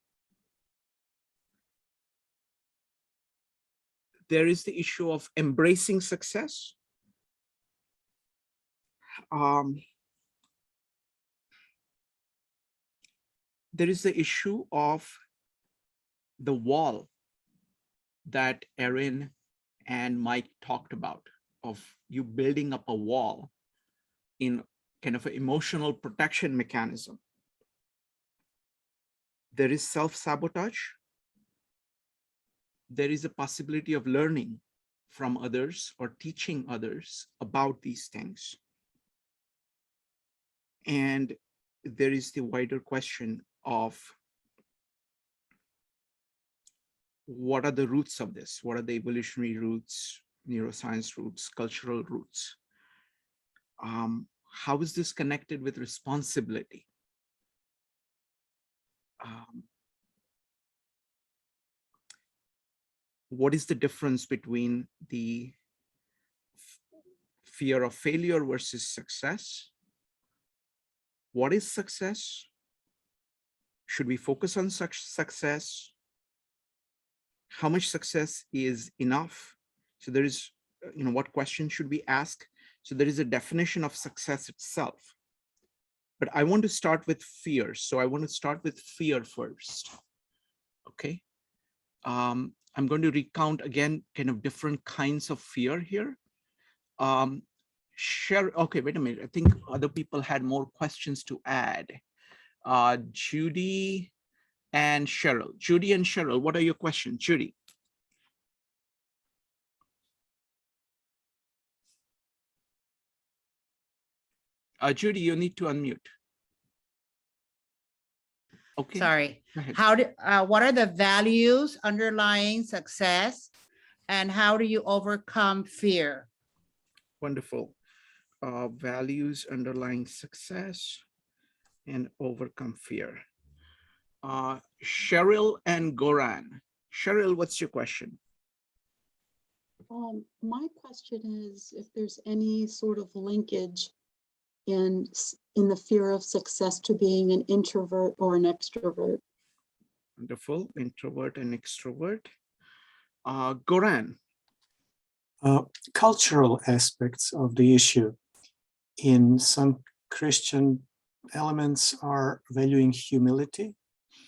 There is the issue of embracing success. There is the issue of the wall that Erin and Mike talked about, of you building up a wall in kind of an emotional protection mechanism. There is self-sabotage. There is a possibility of learning from others or teaching others about these things. And there is the wider question of what are the roots of this? What are the evolutionary roots, neuroscience roots, cultural roots? How is this connected with responsibility? What is the difference between the fear of failure versus success? What is success? Should we focus on such success? How much success is enough? So there is, what question should we ask? So there is a definition of success itself. But I want to start with fear. So I want to start with fear first. Okay. I'm going to recount again kind of different kinds of fear here. Okay, wait a minute. I think other people had more questions to add. Judy and Cheryl. Judy and Cheryl, what are your questions? Judy. Judy, you need to unmute. Okay. Sorry. What are the values underlying success, and how do you overcome fear? Wonderful. Values underlying success and overcome fear. Cheryl and Goran. Cheryl, what's your question? My question is if there's any sort of linkage in the fear of success to being an introvert or an extrovert. Wonderful. Introvert and extrovert. Goran. Cultural aspects of the issue. In some Christian elements are valuing humility.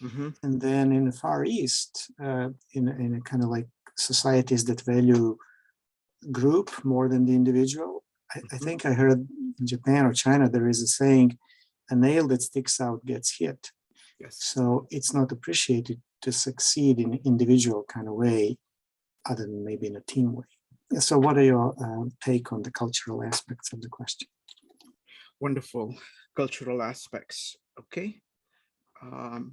Mm-hmm. And then in the Far East, in a kind of like societies that value group more than the individual. I think I heard in Japan or China, there is a saying, a nail that sticks out gets hit. Yes. So it's not appreciated to succeed in an individual kind of way, other than maybe in a team way. So what are your take on the cultural aspects of the question? Wonderful. Cultural aspects. Okay.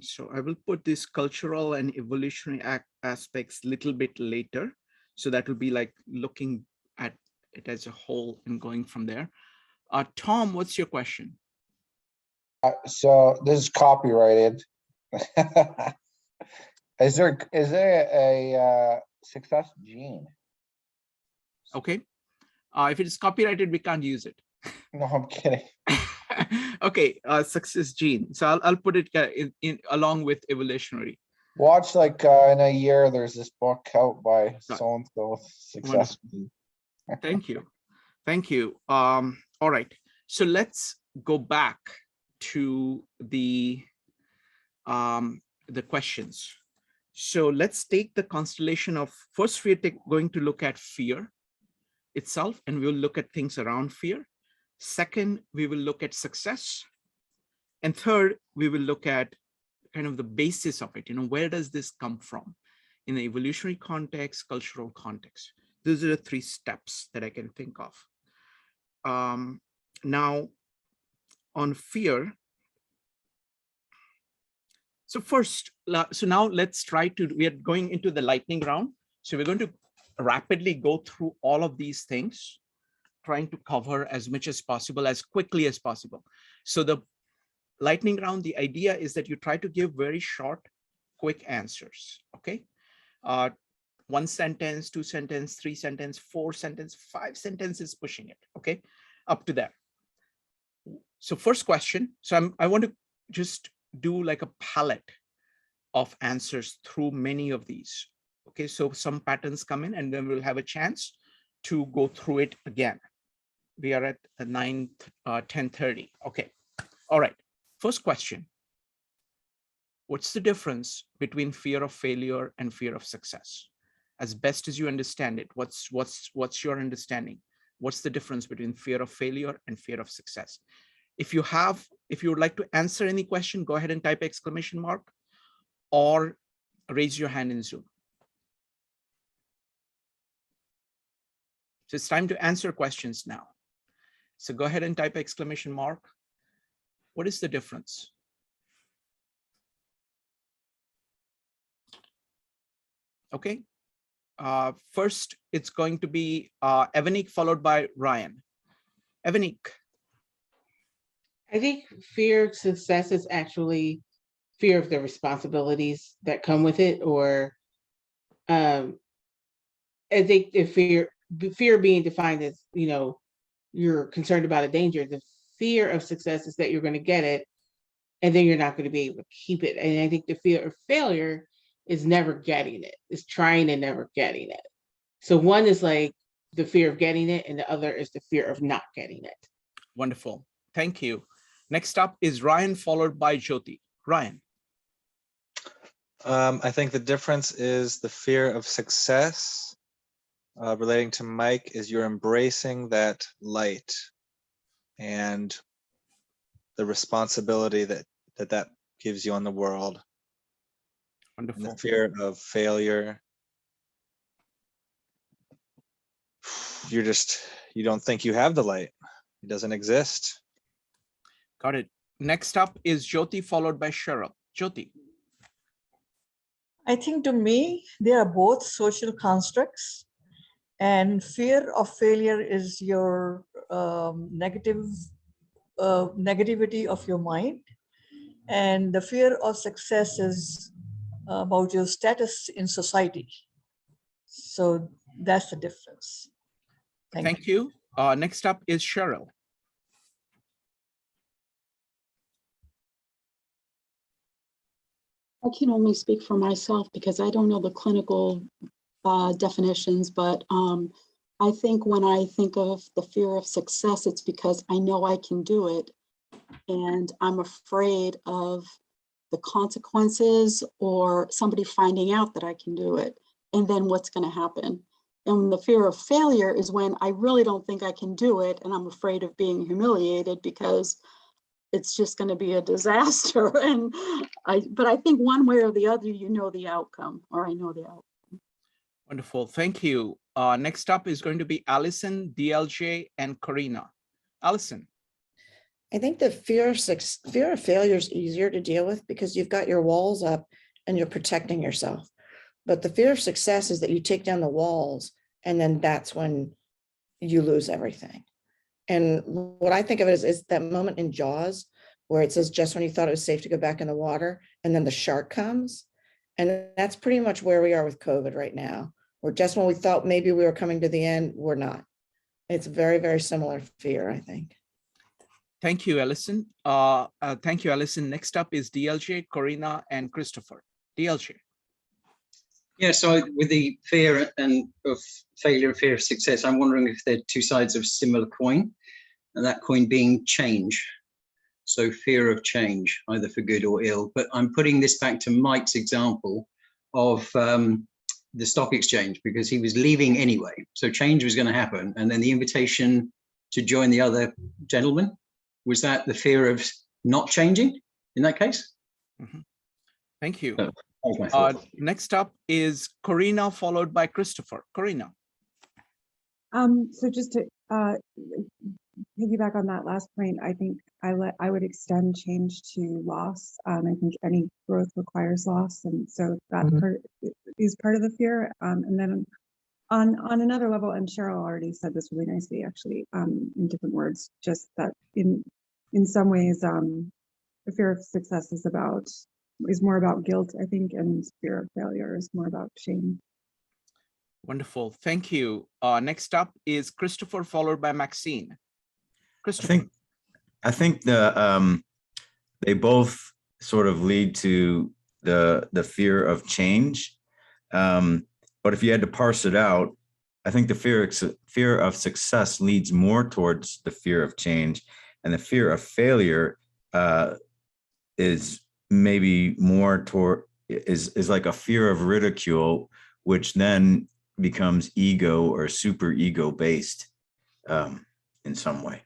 So I will put this cultural and evolutionary aspects a little bit later. So that will be like looking at it as a whole and going from there. Tom, what's your question? So this is copyrighted. Is there a success gene? Okay. If it is copyrighted, we can't use it. No, I'm kidding. Okay, success gene. So I'll put it in along with evolutionary. Watch, like in a year, there's this book out by so and so success gene. Thank you. Thank you. All right. So let's go back to the questions. So let's take the constellation of, first we're going to look at fear itself, and we'll look at things around fear. Second, we will look at success. And third, we will look at kind of the basis of it. Where does this come from in the evolutionary context, cultural context? Those are the three steps that I can think of. Now, on fear. So first, so now let's try to, we are going into the lightning round. So we're going to rapidly go through all of these things, trying to cover as much as possible, as quickly as possible. So the lightning round, the idea is that you try to give very short, quick answers, okay? 1 sentence, 2 sentence, 3 sentence, 4 sentence, 5 sentences, pushing it, okay? Up to there. So first question, so I want to just do like a palette of answers through many of these, okay? So some patterns come in and then we'll have a chance to go through it again. We are at 10:30, okay. All right, first question. What's the difference between fear of failure and fear of success? As best as you understand it, what's your understanding? What's the difference between fear of failure and fear of success? If you would like to answer any question, go ahead and type exclamation mark or raise your hand in Zoom. So it's time to answer questions now. So go ahead and type exclamation mark. What is the difference? Okay. First, it's going to be Evanik followed by Ryan. Evanik. I think fear of success is actually fear of the responsibilities that come with it, or I think the fear being defined as, you're concerned about a danger. The fear of success is that you're going to get it and then you're not going to be able to keep it. And I think the fear of failure is never getting it. It's trying and never getting it. So one is like the fear of getting it and the other is the fear of not getting it. Wonderful. Thank you. Next up is Ryan followed by Jyoti. Ryan. I think the difference is the fear of success relating to Mike is you're embracing that light and the responsibility that gives you on the world. Wonderful. And the fear of failure, you don't think you have the light. It doesn't exist. Got it. Next up is Jyoti followed by Cheryl. Jyoti. I think to me, they are both social constructs, and fear of failure is your negativity of your mind, and the fear of success is about your status in society. So that's the difference. Thank you. Next up is Cheryl. I can only speak for myself because I don't know the clinical definitions, but I think when I think of the fear of success, it's because I know I can do it and I'm afraid of the consequences or somebody finding out that I can do it and then what's going to happen. And the fear of failure is when I really don't think I can do it and I'm afraid of being humiliated because it's just going to be a disaster. And but I think one way or the other, you know the outcome, or I know the outcome. Wonderful, thank you. Next up is going to be Allison, DLJ, and Karina. Allison. I think the fear of failure is easier to deal with because you've got your walls up and you're protecting yourself. But the fear of success is that you take down the walls and then that's when you lose everything. And what I think of it is that moment in Jaws where it says just when you thought it was safe to go back in the water and then the shark comes. And that's pretty much where we are with COVID right now. Or just when we thought maybe we were coming to the end, we're not. It's very, very similar fear, I think. Thank you, Allison. Thank you, Allison. Next up is DLJ, Karina, and Christopher. DLJ. Yeah, so with the fear of failure and fear of success, I'm wondering if they're two sides of a similar coin, and that coin being change. So fear of change, either for good or ill. But I'm putting this back to Mike's example of the stock exchange, because he was leaving anyway. So change was going to happen. And then the invitation to join the other gentleman, was that the fear of not changing in that case? Mm-hmm. Thank you. Next up is Karina, followed by Christopher. Karina. So just to piggyback on that last point, I think I would extend change to loss. I think any growth requires loss, and so that part is part of the fear. And then on another level, and Cheryl already said this really nicely, actually, in different words, just that in some ways, the fear of success is more about guilt, I think, and fear of failure is more about shame. Wonderful, thank you. Next up is Christopher, followed by Maxine. Christopher. I think they both sort of lead to the fear of change. But if you had to parse it out, I think the fear of success leads more towards the fear of change, and the fear of failure is maybe more toward is like a fear of ridicule, which then becomes ego or super ego based in some way.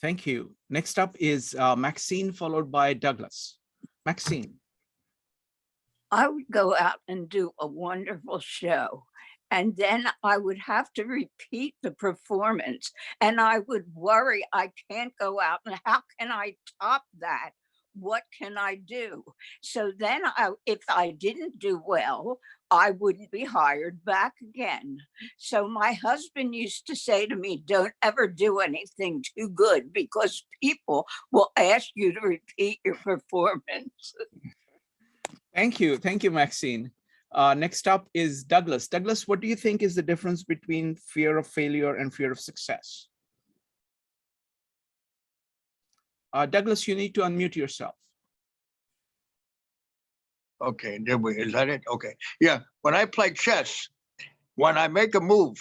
Thank you. Next up is Maxine, followed by Douglas. Maxine. I would go out and do a wonderful show, and then I would have to repeat the performance, and I would worry I can't go out, and how can I top that? What can I do? So then if I didn't do well, I wouldn't be hired back again. So my husband used to say to me, don't ever do anything too good because people will ask you to repeat your performance. Thank you, Maxine. Next up is Douglas. Douglas, what do you think is the difference between fear of failure and fear of success? Douglas, you need to unmute yourself. Okay, is that it? Okay, yeah. When I play chess, when I make a move,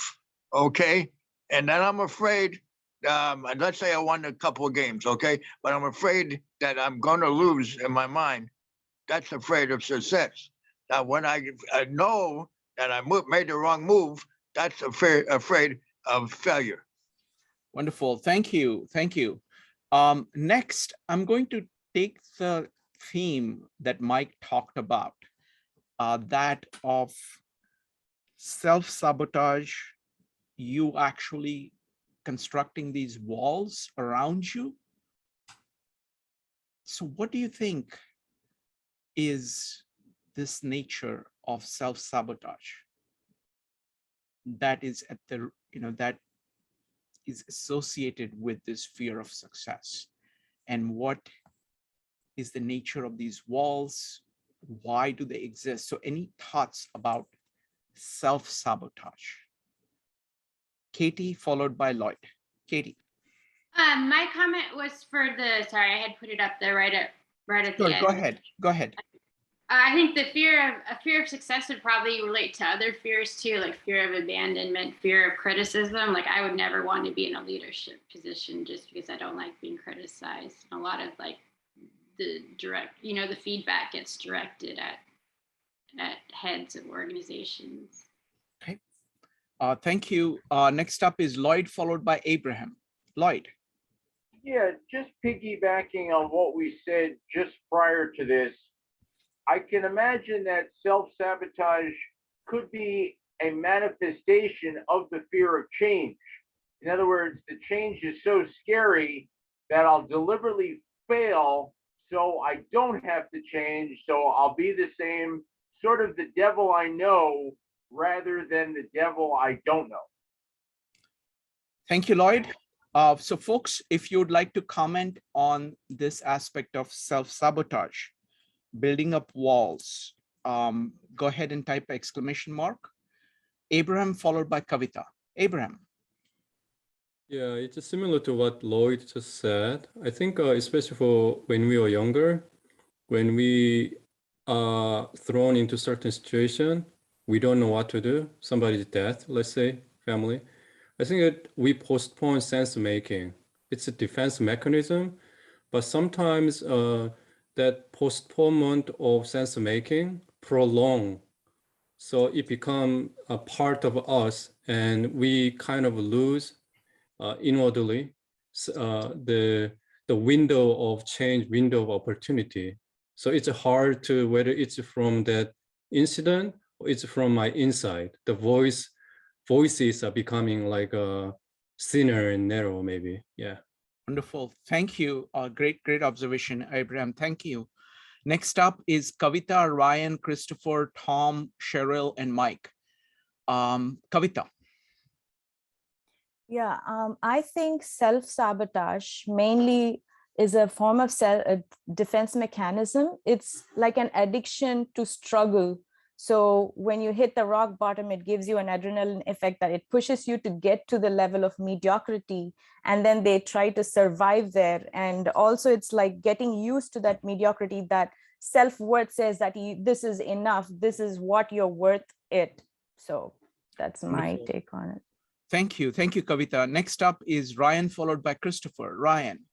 okay, and then I'm afraid, let's say I won a couple of games, okay, but I'm afraid that I'm going to lose in my mind. That's afraid of success. Now, when I know that I made the wrong move, that's afraid of failure. Wonderful, thank you. Next, I'm going to take the theme that Mike talked about, that of self-sabotage, you actually constructing these walls around you. So what do you think is this nature of self-sabotage that is at the, that is associated with this fear of success? And what is the nature of these walls? Why do they exist? So any thoughts about self-sabotage? Katie, followed by Lloyd. Katie. My comment was for sorry, I had put it up there right at the end. Go ahead. I think the fear of success would probably relate to other fears too, like fear of abandonment, fear of criticism. Like I would never want to be in a leadership position just because I don't like being criticized. And a lot of like the feedback gets directed at heads of organizations. Okay. Thank you. Next up is Lloyd, followed by Abraham. Lloyd. Yeah, just piggybacking on what we said just prior to this, I can imagine that self-sabotage could be a manifestation of the fear of change. In other words, the change is so scary that I'll deliberately fail so I don't have to change. So I'll be the same, sort of the devil I know rather than the devil I don't know. Thank you, Lloyd. So folks, if you would like to comment on this aspect of self-sabotage, building up walls, go ahead and type exclamation mark. Abraham followed by Kavita. Abraham. Yeah, it's just similar to what Lloyd just said. I think especially for when we were younger, when we are thrown into certain situation, we don't know what to do. Somebody's death, let's say, family. I think that we postpone sense making. It's a defense mechanism, but sometimes that postponement of sense making prolong. So it become a part of us, and we kind of lose inwardly the window of change, window of opportunity. So it's hard to, whether it's from that incident or it's from my inside. The voices are becoming like thinner and narrow, maybe. Yeah. Wonderful. Thank you. Great observation, Abraham. Thank you. Next up is Kavita, Ryan, Christopher, Tom, Cheryl, and Mike. Kavita. Yeah, I think self-sabotage mainly is a form of defense mechanism. It's like an addiction to struggle. So when you hit the rock bottom, it gives you an adrenaline effect that it pushes you to get to the level of mediocrity. And then they try to survive there. And also it's like getting used to that mediocrity, that self-worth says that this is enough. This is what you're worth it. So that's my take on it. Thank you. Thank you, Kavita. Next up is Ryan, followed by Christopher. Ryan.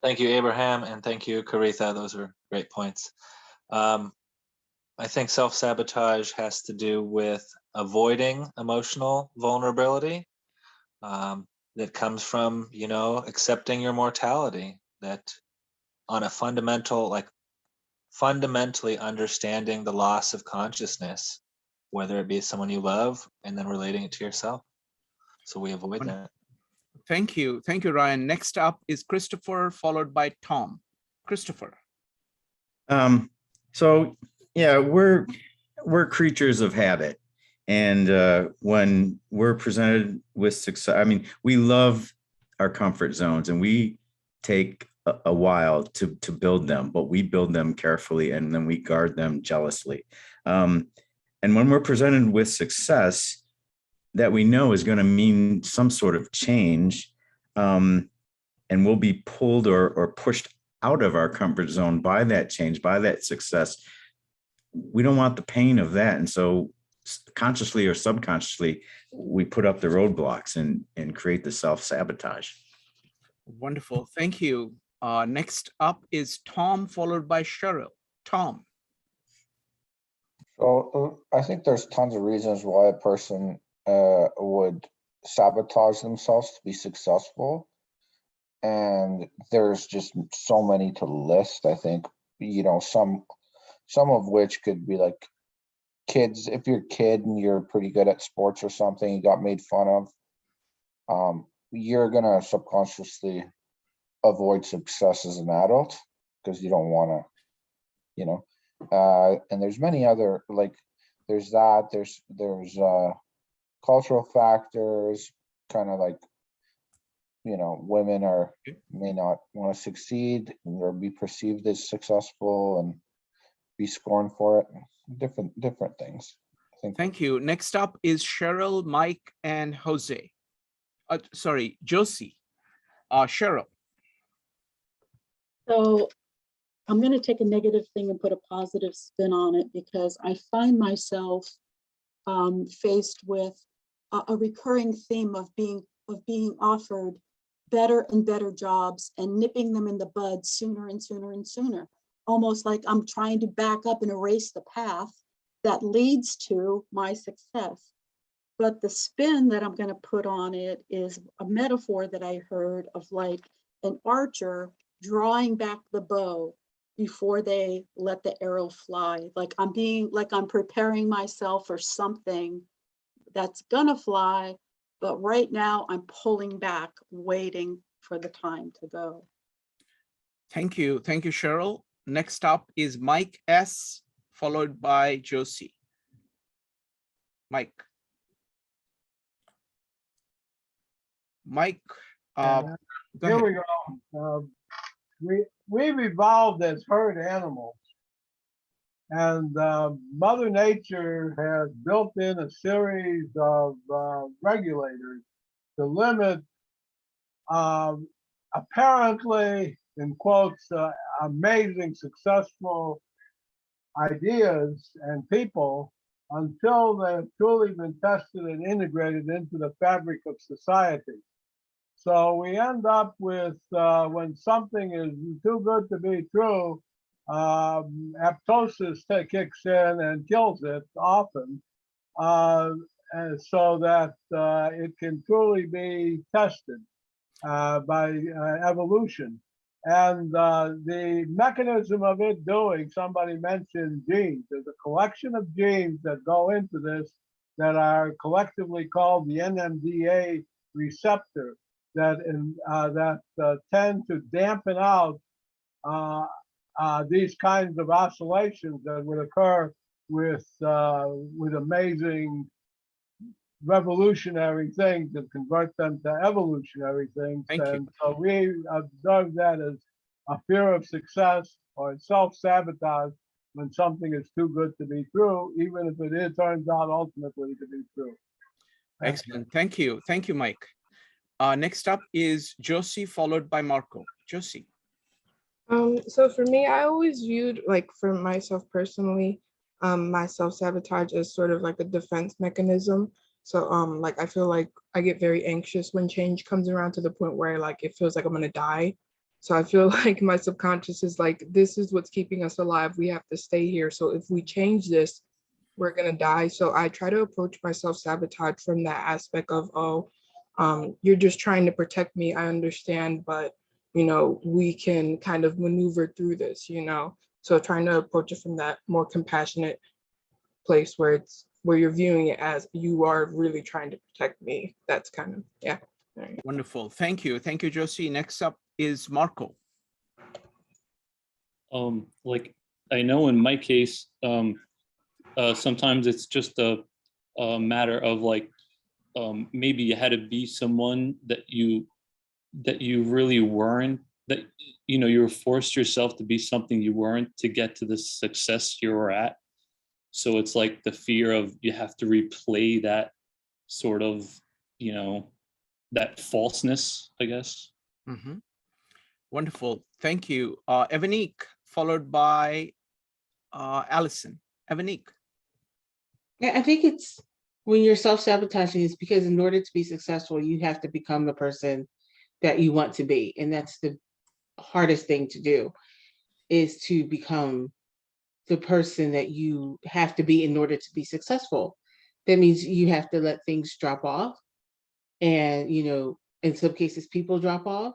Thank you, Abraham, and thank you, Karitha. Those are great points. I think self-sabotage has to do with avoiding emotional vulnerability that comes from, accepting your mortality, that on a fundamentally understanding the loss of consciousness, whether it be someone you love and then relating it to yourself. So we avoid that. Thank you. Thank you, Ryan. Next up is Christopher, followed by Tom. Christopher. So yeah, we're creatures of habit. And when we're presented with success, I mean, we love our comfort zones and we take a while to build them, but we build them carefully and then we guard them jealously. And when we're presented with success that we know is going to mean some sort of change, and we'll be pulled or pushed out of our comfort zone by that change, by that success, we don't want the pain of that. And so consciously or subconsciously, we put up the roadblocks and create the self-sabotage. Wonderful. Thank you. Next up is Tom, followed by Cheryl. Tom. So I think there's tons of reasons why a person would sabotage themselves to be successful. And there's just so many to list. I think, some of which could be like kids. If you're a kid and you're pretty good at sports or something, you got made fun of, you're going to subconsciously avoid success as an adult because you don't want to, and there's many other, like there's cultural factors, kind of like, women may not want to succeed or be perceived as successful and be scorned for it. Different things. I think. Thank you. Next up is Cheryl, Mike, and Jose. Sorry, Josie. Cheryl. So I'm going to take a negative thing and put a positive spin on it because I find myself faced with a recurring theme of being offered better and better jobs and nipping them in the bud sooner and sooner and sooner. Almost like I'm trying to back up and erase the path that leads to my success. But the spin that I'm going to put on it is a metaphor that I heard of like an archer drawing back the bow before they let the arrow fly. Like I'm preparing myself for something that's gonna fly, but right now I'm pulling back, waiting for the time to go. Thank you. Thank you, Cheryl. Next up is Mike S, followed by Josie. Mike. Mike, go Here ahead. we go. We've evolved as herd animals, and Mother Nature has built in a series of regulators to limit apparently, in quotes, amazing, successful ideas and people until they've truly been tested and integrated into the fabric of society. So we end up with, when something is too good to be true, apoptosis kicks in and kills it often, and so that it can truly be tested by evolution. And the mechanism of it doing, somebody mentioned genes. There's a collection of genes that go into this that are collectively called the NMDA receptor that tend to dampen out these kinds of oscillations that would occur with amazing revolutionary things and convert them to evolutionary things. So we observe that as a fear of success or self-sabotage when something is too good to be true, even if it turns out ultimately to be true. Excellent. Thank you. Thank you, Mike. Next up is Josie, followed by Marco. Josie. So for me, I always viewed, like, for myself personally, my self-sabotage as sort of like a defense mechanism. So like I feel like I get very anxious when change comes around to the point where like it feels like I'm gonna die. So I feel like my subconscious is like, this is what's keeping us alive. We have to stay here. So if we change this, we're gonna die. So I try to approach my self-sabotage from that aspect of, oh, you're just trying to protect me. I understand, but you know, we can kind of maneuver through this, you know? So trying to approach it from that more compassionate place where you're viewing it as you are really trying to protect me. That's kind of, yeah. Wonderful. Thank you. Thank you, Josie. Next up is Marco. Like I know in my case, sometimes it's just a matter of like, maybe you had to be someone that you really weren't, that, you know, you were forced yourself to be something you weren't to get to the success you were at. So it's like the fear of you have to replay that sort of, you know, that falseness, I guess. Mm-hmm. Wonderful. Thank you. Evanique, followed by Allison. Evanique. Yeah, I think it's when you're self-sabotaging, it's because in order to be successful, you have to become the person that you want to be. And that's the hardest thing to do, is to become the person that you have to be in order to be successful. That means you have to let things drop off. And, you know, in some cases, people drop off.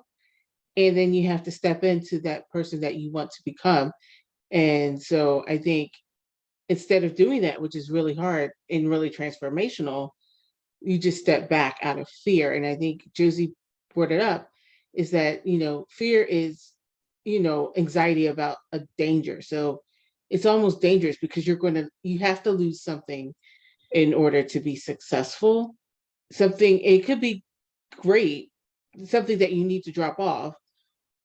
And then you have to step into that person that you want to become. And so I think instead of doing that, which is really hard and really transformational, you just step back out of fear. And I think Josie brought it up, is that, you know, fear is, you know, anxiety about a danger. So it's almost dangerous because you have to lose something in order to be successful. Something, it could be great, something that you need to drop off.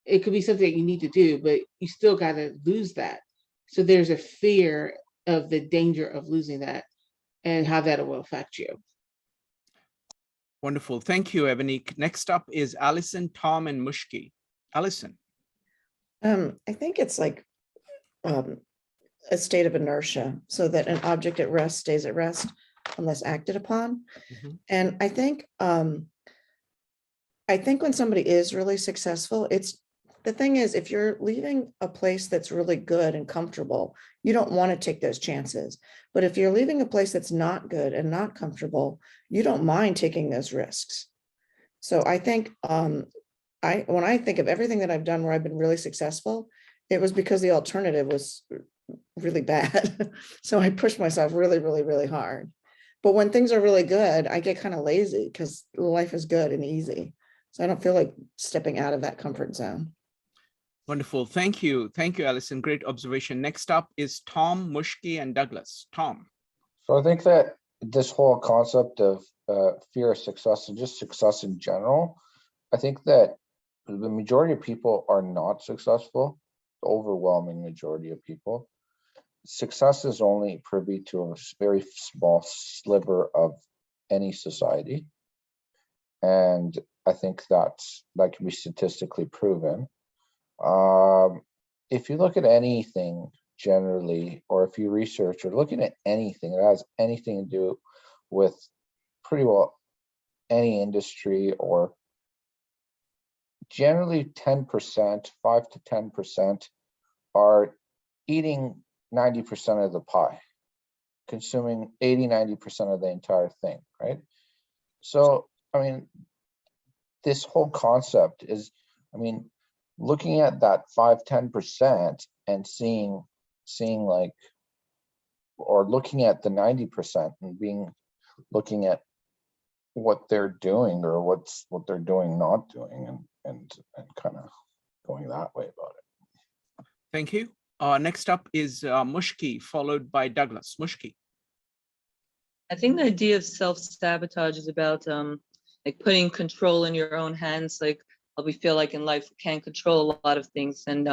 It could be something that you need to do, but you still got to lose that. So there's a fear of the danger of losing that and how that will affect you. Wonderful. Thank you, Evanique. Next up is Allison, Tom, and Mushki. Allison. I think it's like a state of inertia, so that an object at rest stays at rest unless acted upon. Mm-hmm. And I think when somebody is really successful, it's the thing is, if you're leaving a place that's really good and comfortable, you don't want to take those chances. But if you're leaving a place that's not good and not comfortable, you don't mind taking those risks. So I think when I think of everything that I've done where I've been really successful, it was because the alternative was really bad. So I pushed myself really, really, really hard. But when things are really good, I get kind of lazy because life is good and easy. So I don't feel like stepping out of that comfort zone. Wonderful. Thank you. Thank you, Alison. Great observation. Next up is Tom, Mushki, and Douglas. Tom. So I think that this whole concept of fear of success and just success in general, I think that the majority of people are not successful, the overwhelming majority of people. Success is only privy to a very small sliver of any society. And I think that can be statistically proven. If you look at anything generally, or if you research or looking at anything that has anything to do with pretty well any industry, or generally 10%, 5 to 10% are eating 90% of the pie, consuming 80–90% of the entire thing, right? So, I mean, this whole concept is, I mean, looking at that 5–10% and seeing like, or looking at the 90% and looking at what they're doing or what they're doing, not doing, and kind of going that way about it. Thank you. Next up is Mushki, followed by Douglas. Mushki. I think the idea of self-sabotage is about like putting control in your own hands. Like we feel like in life we can't control a lot of things, and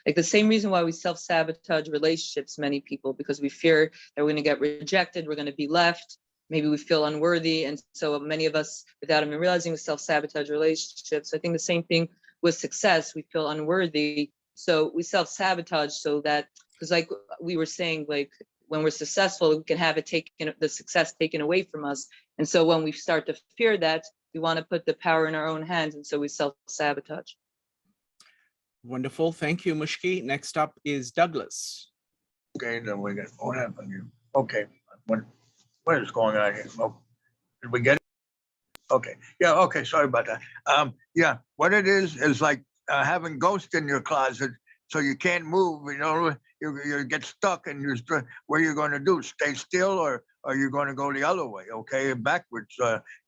like the same reason why we self-sabotage relationships, many people, because we fear that we're going to get rejected, we're going to be left, maybe we feel unworthy, and so many of us, without even realizing, we self-sabotage relationships. I think the same thing with success. We feel unworthy, so we self-sabotage, so that, because like we were saying, like when we're successful, we can have the success taken away from us. And so when we start to fear that, we want to put the power in our own hands, and so we self-sabotage. Wonderful. Thank you, Mushki. Next up is Douglas. Okay, then we got, what happened here? Okay, what is going on here? Oh, did we get it? Okay, yeah, okay, sorry about that. Yeah, what it is like having ghosts in your closet, so you can't move, you know, you get stuck, and what are you going to do? Stay still, or are you going to go the other way, okay, backwards,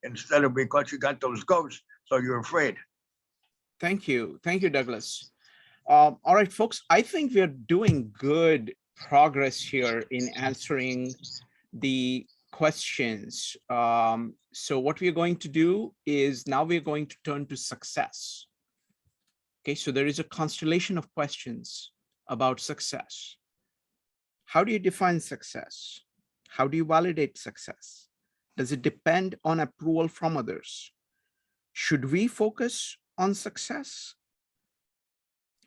instead of, because you got those ghosts, so you're afraid. Thank you. Thank you, Douglas. All right, folks, I think we're doing good progress here in answering the questions. So what we're going to do is now we're going to turn to success. Okay, so there is a constellation of questions about success. How do you define success? How do you validate success? Does it depend on approval from others? Should we focus on success?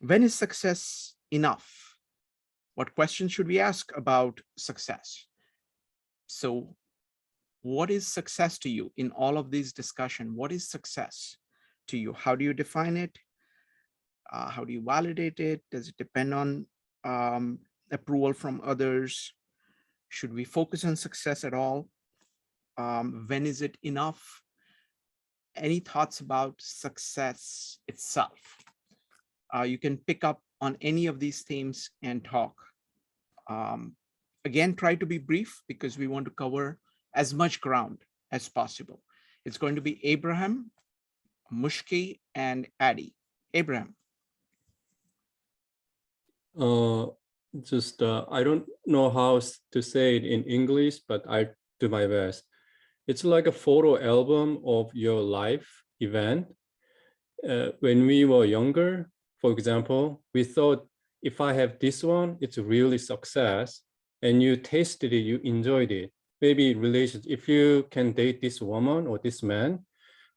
When is success enough? What questions should we ask about success? So what is success to you in all of these discussions? What is success to you? How do you define it? How do you validate it? Does it depend on approval from others? Should we focus on success at all? When is it enough? Any thoughts about success itself? You can pick up on any of these themes and talk. Again, try to be brief because we want to cover as much ground as possible. It's going to be Abraham, Mushki, and Addie. Abraham. I don't know how to say it in English, but I do my best. It's like a photo album of your life event. When we were younger, for example, we thought if I have this one, it's really success. And you tasted it, you enjoyed it. Maybe relations, if you can date this woman or this man,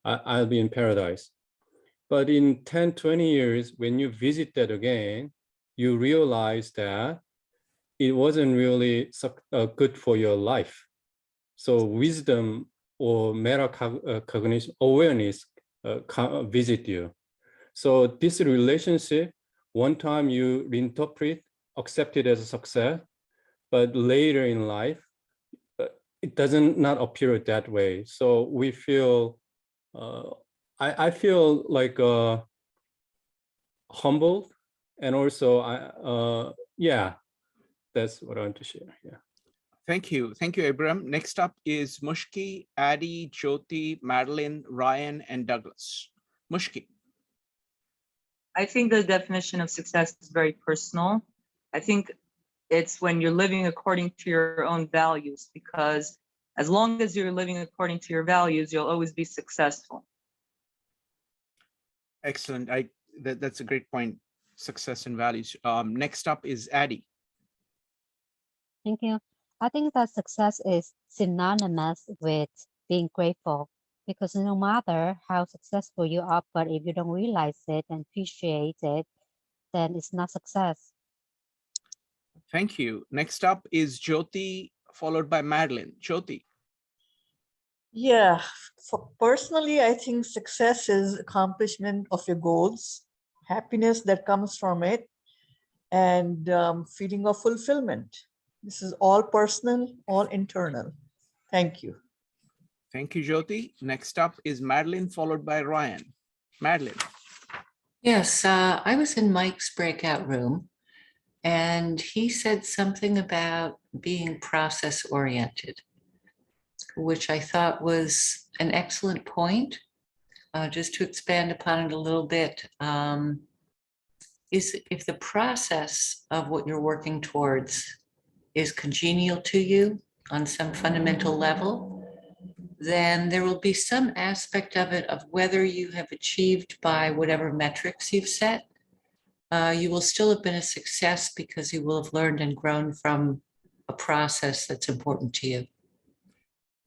I'll be in paradise. But in 10, 20 years, when you visit that again, you realize that it wasn't really good for your life. So wisdom or metacognition, awareness visit you. So this relationship, one time you reinterpret, accept it as a success, but later in life, it doesn't not appear that way. So we feel, I feel like humbled, and also yeah, that's what I want to share. Yeah. Thank you. Thank you, Abram. Next up is Mushki, Addie, Jyoti, Madeline, Ryan, and Douglas. Mushki. I think the definition of success is very personal. I think it's when you're living according to your own values, because as long as you're living according to your values, you'll always be successful. Excellent. That's a great point. Success and values. Next up is Addie. Thank you. I think that success is synonymous with being grateful, because no matter how successful you are, but if you don't realize it and appreciate it, then it's not success. Thank you. Next up is Jyoti, followed by Madeline. Jyoti. Yeah, for personally, I think success is accomplishment of your goals, happiness that comes from it, and feeling of fulfillment. This is all personal, all internal. Thank you. Thank you, Jyoti. Next up is Madeline, followed by Ryan. Madeline. Yes, I was in Mike's breakout room, and he said something about being process oriented, which I thought was an excellent point. Just to expand upon it a little bit, is if the process of what you're working towards is congenial to you on some fundamental level, then there will be some aspect of it of whether you have achieved by whatever metrics you've set. You will still have been a success because you will have learned and grown from a process that's important to you.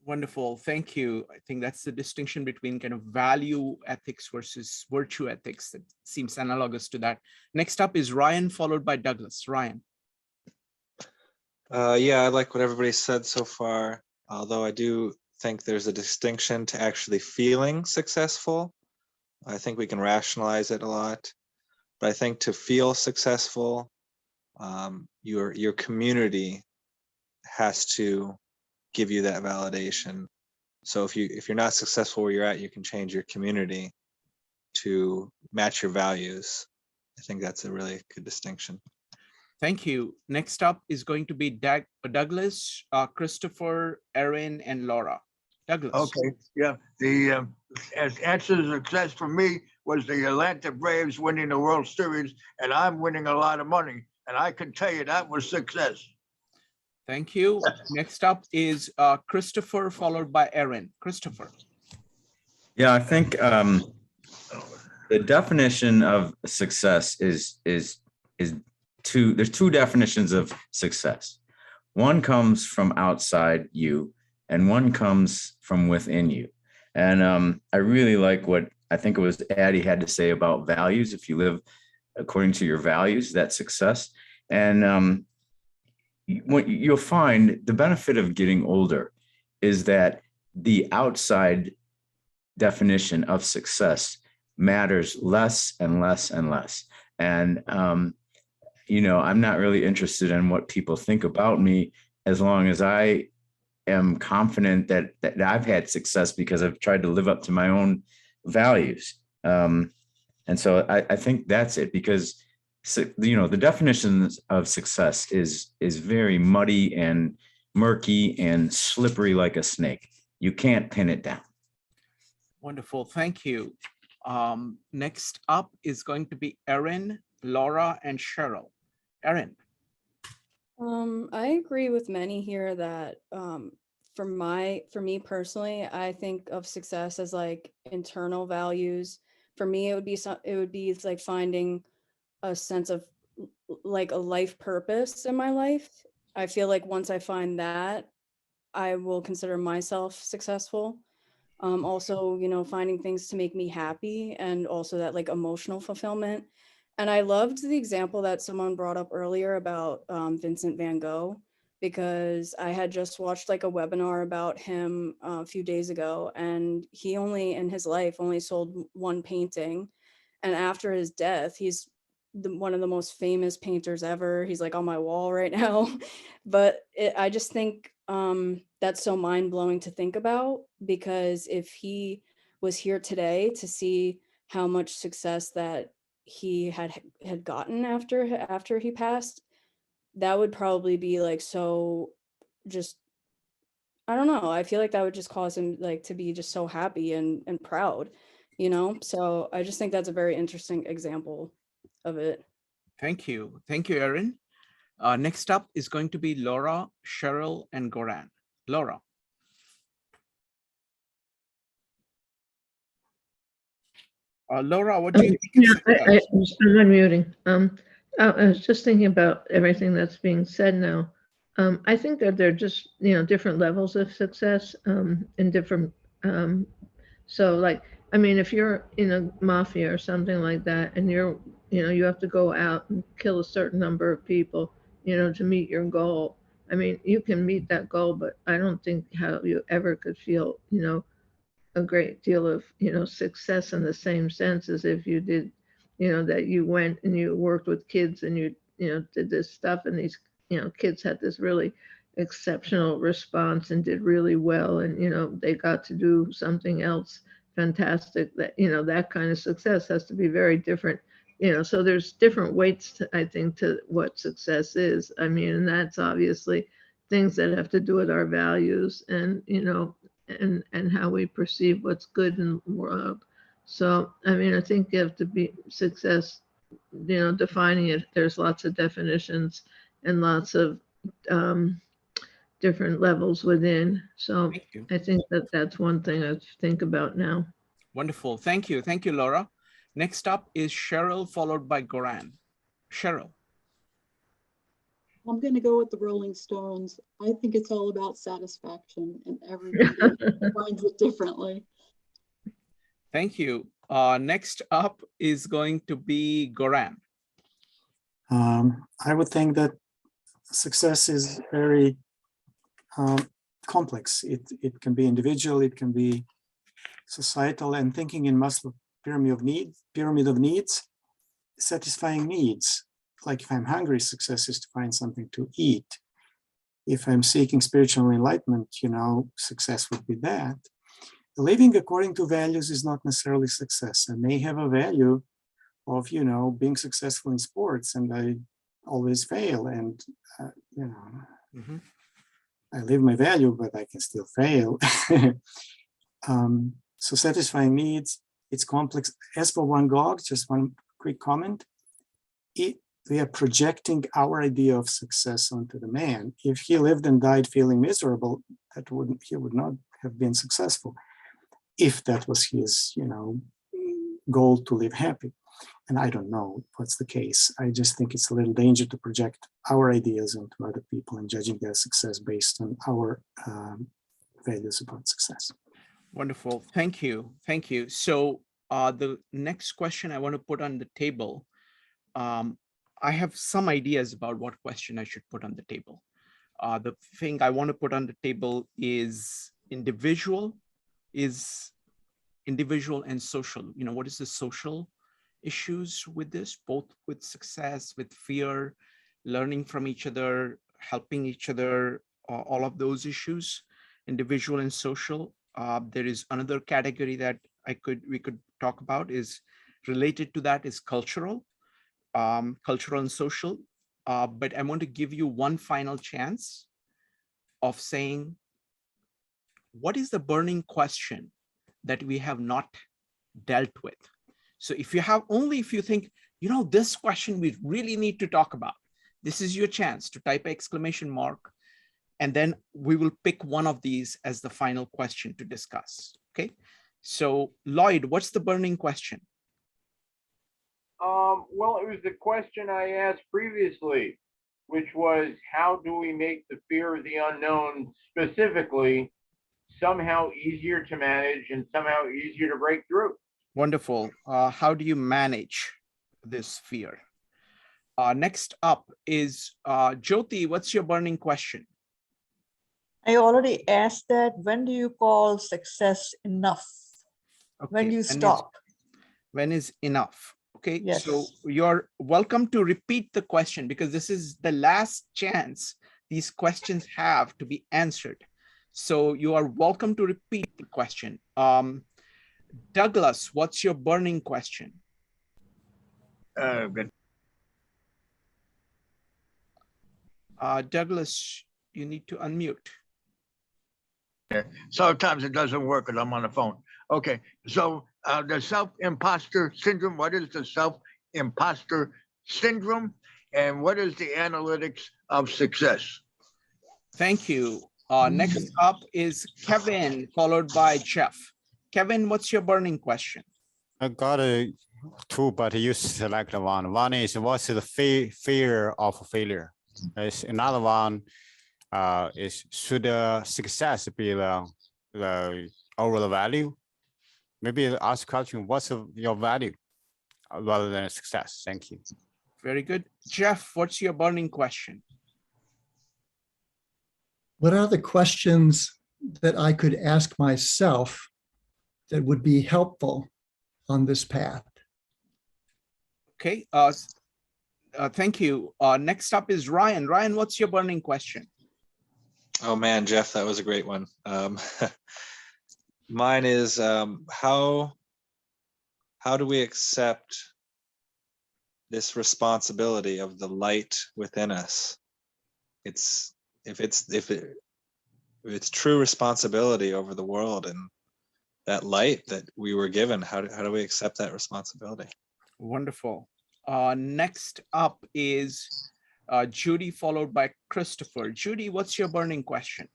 Wonderful. Thank you. I think that's the distinction between kind of value ethics versus virtue ethics that seems analogous to that. Next up is Ryan, followed by Douglas. Ryan. Yeah, I like what everybody said so far, although I do think there's a distinction to actually feeling successful. I think we can rationalize it a lot, but I think to feel successful, your community has to give you that validation. So if you're not successful where you're at, you can change your community to match your values. I think that's a really good distinction. Thank you. Next up is going to be Douglas, Christopher, Erin, and Laura. Douglas. Okay, yeah. The answer to success for me was the Atlanta Braves winning the World Series, and I'm winning a lot of money. And I can tell you that was success. Thank you. Next up is Christopher, followed by Erin. Christopher. Yeah, I think the definition of success is two. There's two definitions of success. One comes from outside you, and one comes from within you. And I really like what I think it was Addie had to say about values. If you live according to your values, that's success. And what you'll find, the benefit of getting older is that the outside definition of success matters less and less and less. And, you know, I'm not really interested in what people think about me as long as I am confident that I've had success because I've tried to live up to my own values. And so I think that's it, because you know, the definitions of success is very muddy and murky and slippery like a snake. You can't pin it down. Wonderful. Thank you. Next up is going to be Erin, Laura, and Cheryl. Erin. I agree with many here that for me personally, I think of success as like internal values. For me, it would be like finding a sense of like a life purpose in my life. I feel like once I find that, I will consider myself successful. Also, you know, finding things to make me happy, and also that like emotional fulfillment. And I loved the example that someone brought up earlier about Vincent Van Gogh, because I had just watched like a webinar about him a few days ago, and he only in his life only sold one painting. and after his death, he's one of the most famous painters ever. He's like on my wall right now. But I just think that's so mind-blowing to think about, because if he was here today to see how much success that he had gotten after he passed, that would probably be like, so just, I don't know, I feel like that would just cause him like to be just so happy and proud, you know? So I just think that's a very interesting example of it. Thank you. Thank you, Erin. Next up is going to be Laura, Cheryl, and Goran. Laura. Laura, what do you think? I'm unmuting. I was just thinking about everything that's being said now. I think that they're just, different levels of success in different. So like, I mean, if you're in a mafia or something like that, and you have to go out and kill a certain number of people, to meet your goal. I mean, you can meet that goal, but I don't think how you ever could feel, a great deal of, success in the same sense as if you did, that you went and you worked with kids and you did this stuff, and these, kids had this really exceptional response and did really well, and, they got to do something else fantastic. That, that kind of success has to be very different, so there's different weights, I think, to what success is. I mean, and that's obviously things that have to do with our values and, and how we perceive what's good in the world. So, I mean, I think you have to be success, defining it. There's lots of definitions and lots of different levels within. So I think that that's one thing I think about now. Wonderful. Thank you. Thank you, Laura. Next up is Cheryl, followed by Goran. Cheryl. I'm going to go with the Rolling Stones. I think it's all about satisfaction, and everybody finds it differently. Thank you. Next up is going to be Goran. I would think that success is very complex. It can be individual, it can be societal, and thinking in Maslow pyramid of needs, satisfying needs. Like if I'm hungry, success is to find something to eat. If I'm seeking spiritual enlightenment, success would be that. Living according to values is not necessarily success. I may have a value of, being successful in sports, and I always fail. And, I live my value, but I can still fail. So satisfying needs, it's complex. As for Van Gogh, just one quick comment. We are projecting our idea of success onto the man. If he lived and died feeling miserable, he would not have been successful. If that was his, goal to live happy. And I don't know what's the case. I just think it's a little danger to project our ideas onto other people and judging their success based on our values about success. Wonderful. Thank you. Thank you. So the next question I want to put on the table, I have some ideas about what question I should put on the table. The thing I want to put on the table is individual and social. What is the social issues with this, both with success, with fear, learning from each other, helping each other, all of those issues, individual and social. There is another category that we could talk about is related to that is cultural and social. But I want to give you one final chance of saying, what is the burning question that we have not dealt with? So if you think, this question we really need to talk about, this is your chance to type exclamation mark, and then we will pick one of these as the final question to discuss. Okay. So Lloyd, what's the burning question? Well, it was the question I asked previously, which was, how do we make the fear of the unknown specifically somehow easier to manage and somehow easier to break through? Wonderful. How do you manage this fear? Next up is Jyoti. What's your burning question? I already asked that. When do you call success enough? Okay. When do you stop? When is enough? Okay, Yes. so you're welcome to repeat the question because this is the last chance these questions have to be answered. So you are welcome to repeat the question. Douglas, what's your burning question? Good. Douglas, you need to unmute. Sometimes it doesn't work because I'm on the phone. Okay, so the self-imposter syndrome, what is the self-imposter syndrome? And what is the analytics of success? Thank you. Next up is Kevin, followed by Jeff. Kevin, what's your burning question? I got two, but you select one. One is what's the fear of failure? There's another one is should success be the overall value? Maybe ask question, what's your value rather than success? Thank you. Very good. Jeff, what's your burning question? What are the questions that I could ask myself that would be helpful on this path? Okay, thank you. Next up is Ryan. Ryan, what's your burning question? Oh man, Jeff, that was a great one. Mine is how do we accept this responsibility of the light within us? If it's true responsibility over the world and that light that we were given, how do we accept that responsibility? Wonderful. Next up is Judy, followed by Christopher. Judy, what's your burning question?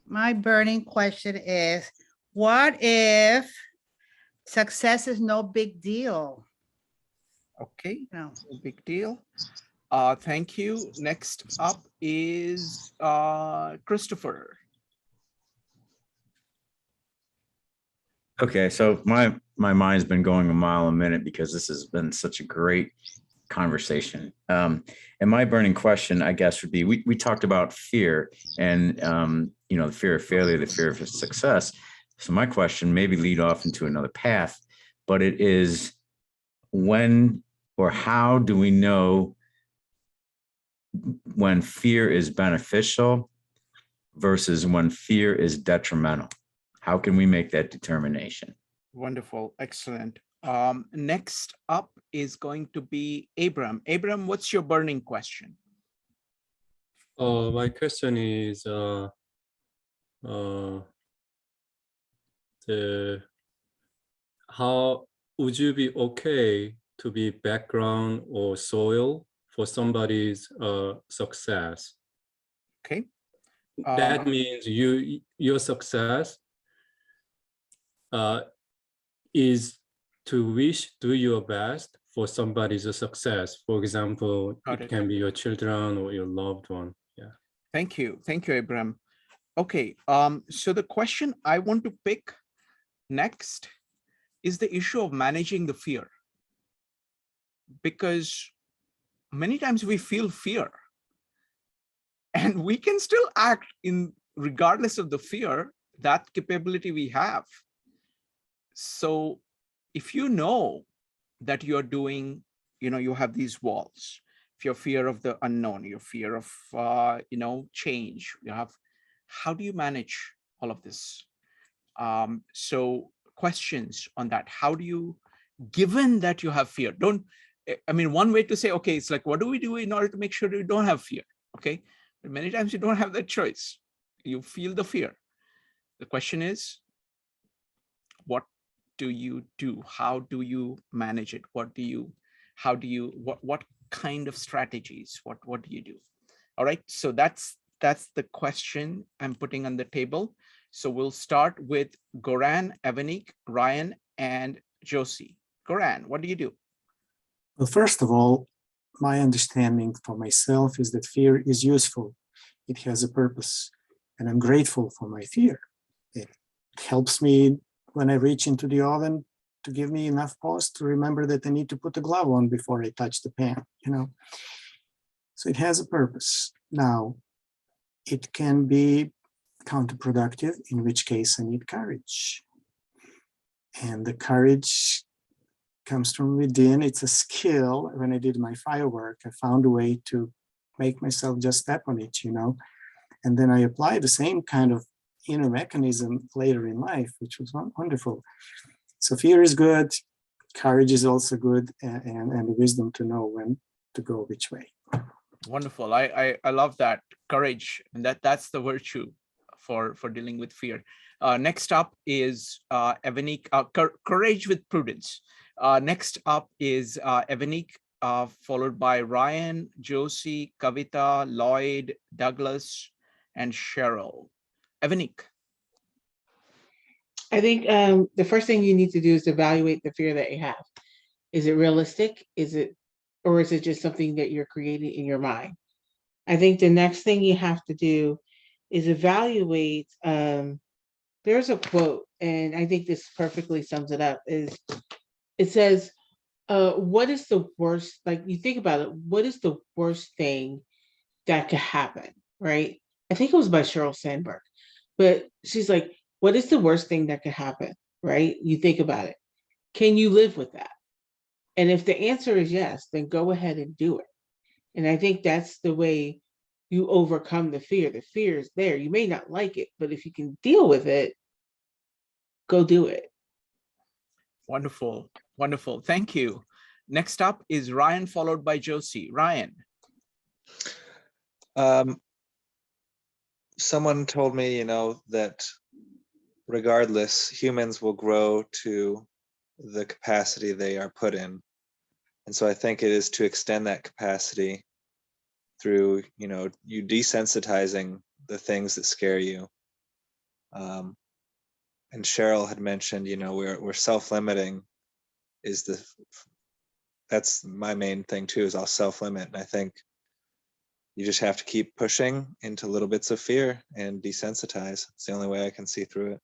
My burning question is, what if success is no big deal? Okay, no big deal. Thank you. Next up is Christopher. Okay, so my mind's been going a mile a minute because this has been such a great conversation. And my burning question, I guess, would be, we talked about fear and, the fear of failure, the fear of success. So my question maybe lead off into another path, but it is when or how do we know when fear is beneficial versus when fear is detrimental? How can we make that determination? Wonderful, excellent. Next up is going to be Abram. Abram, what's your burning question? My question is how would you be okay to be background or soil for somebody's success? Okay. That means your success is to do your best for somebody's success. For example, it can be your children or your loved one. Yeah. Thank you. Thank you, Abram. Okay, so the question I want to pick next is the issue of managing the fear. Because many times we feel fear and we can still act in regardless of the fear, that capability we have. So if you know that you're doing, you have these walls, if your fear of the unknown, your fear of, change, how do you manage all of this? So questions on that. How do you, given that you have fear, one way to say, okay, it's like, what do we do in order to make sure you don't have fear? Okay. But many times you don't have that choice. You feel the fear. The question is, what do you do? How do you manage it? What kind of strategies? What do you do? All right. So that's the question I'm putting on the table. So we'll start with Goran, Evanik, Ryan, and Josie. Goran, what do you do? Well, first of all, my understanding for myself is that fear is useful. It has a purpose, and I'm grateful for my fear. It helps me when I reach into the oven to give me enough pause to remember that I need to put a glove on before I touch the pan, So it has a purpose. Now, it can be counterproductive, in which case I need courage. And the courage comes from within. It's a skill. When I did my firework, I found a way to make myself just step on it, and then I applied the same kind of inner mechanism later in life, which was wonderful. So fear is good, courage is also good, and the wisdom to know when to go which way. Wonderful. I love that courage, and that's the virtue for dealing with fear. Next up is Evanique, courage with prudence. Next up is Evanique, followed by Ryan, Josie, Kavita, Lloyd, Douglas, and Cheryl. Evanique. I think the first thing you need to do is evaluate the fear that you have. Is it realistic? Or is it just something that you're creating in your mind? I think the next thing you have to do is evaluate. There's a quote, and I think this perfectly sums it up. It says, what is the worst, like you think about it, what is the worst thing that could happen, right? I think it was by Cheryl Sandberg, but she's like, what is the worst thing that could happen, right? You think about it. Can you live with that? And if the answer is yes, then go ahead and do it. And I think that's the way you overcome the fear. The fear is there. You may not like it, but if you can deal with it, go do it. Wonderful. Wonderful. Thank you. Next up is Ryan, followed by Josie. Ryan. Someone told me, that regardless, humans will grow to the capacity they are put in. And so I think it is to extend that capacity through, you desensitizing the things that scare you. And Cheryl had mentioned, we're self-limiting that's my main thing too, is I'll self-limit. And I think you just have to keep pushing into little bits of fear and desensitize. It's the only way I can see through it.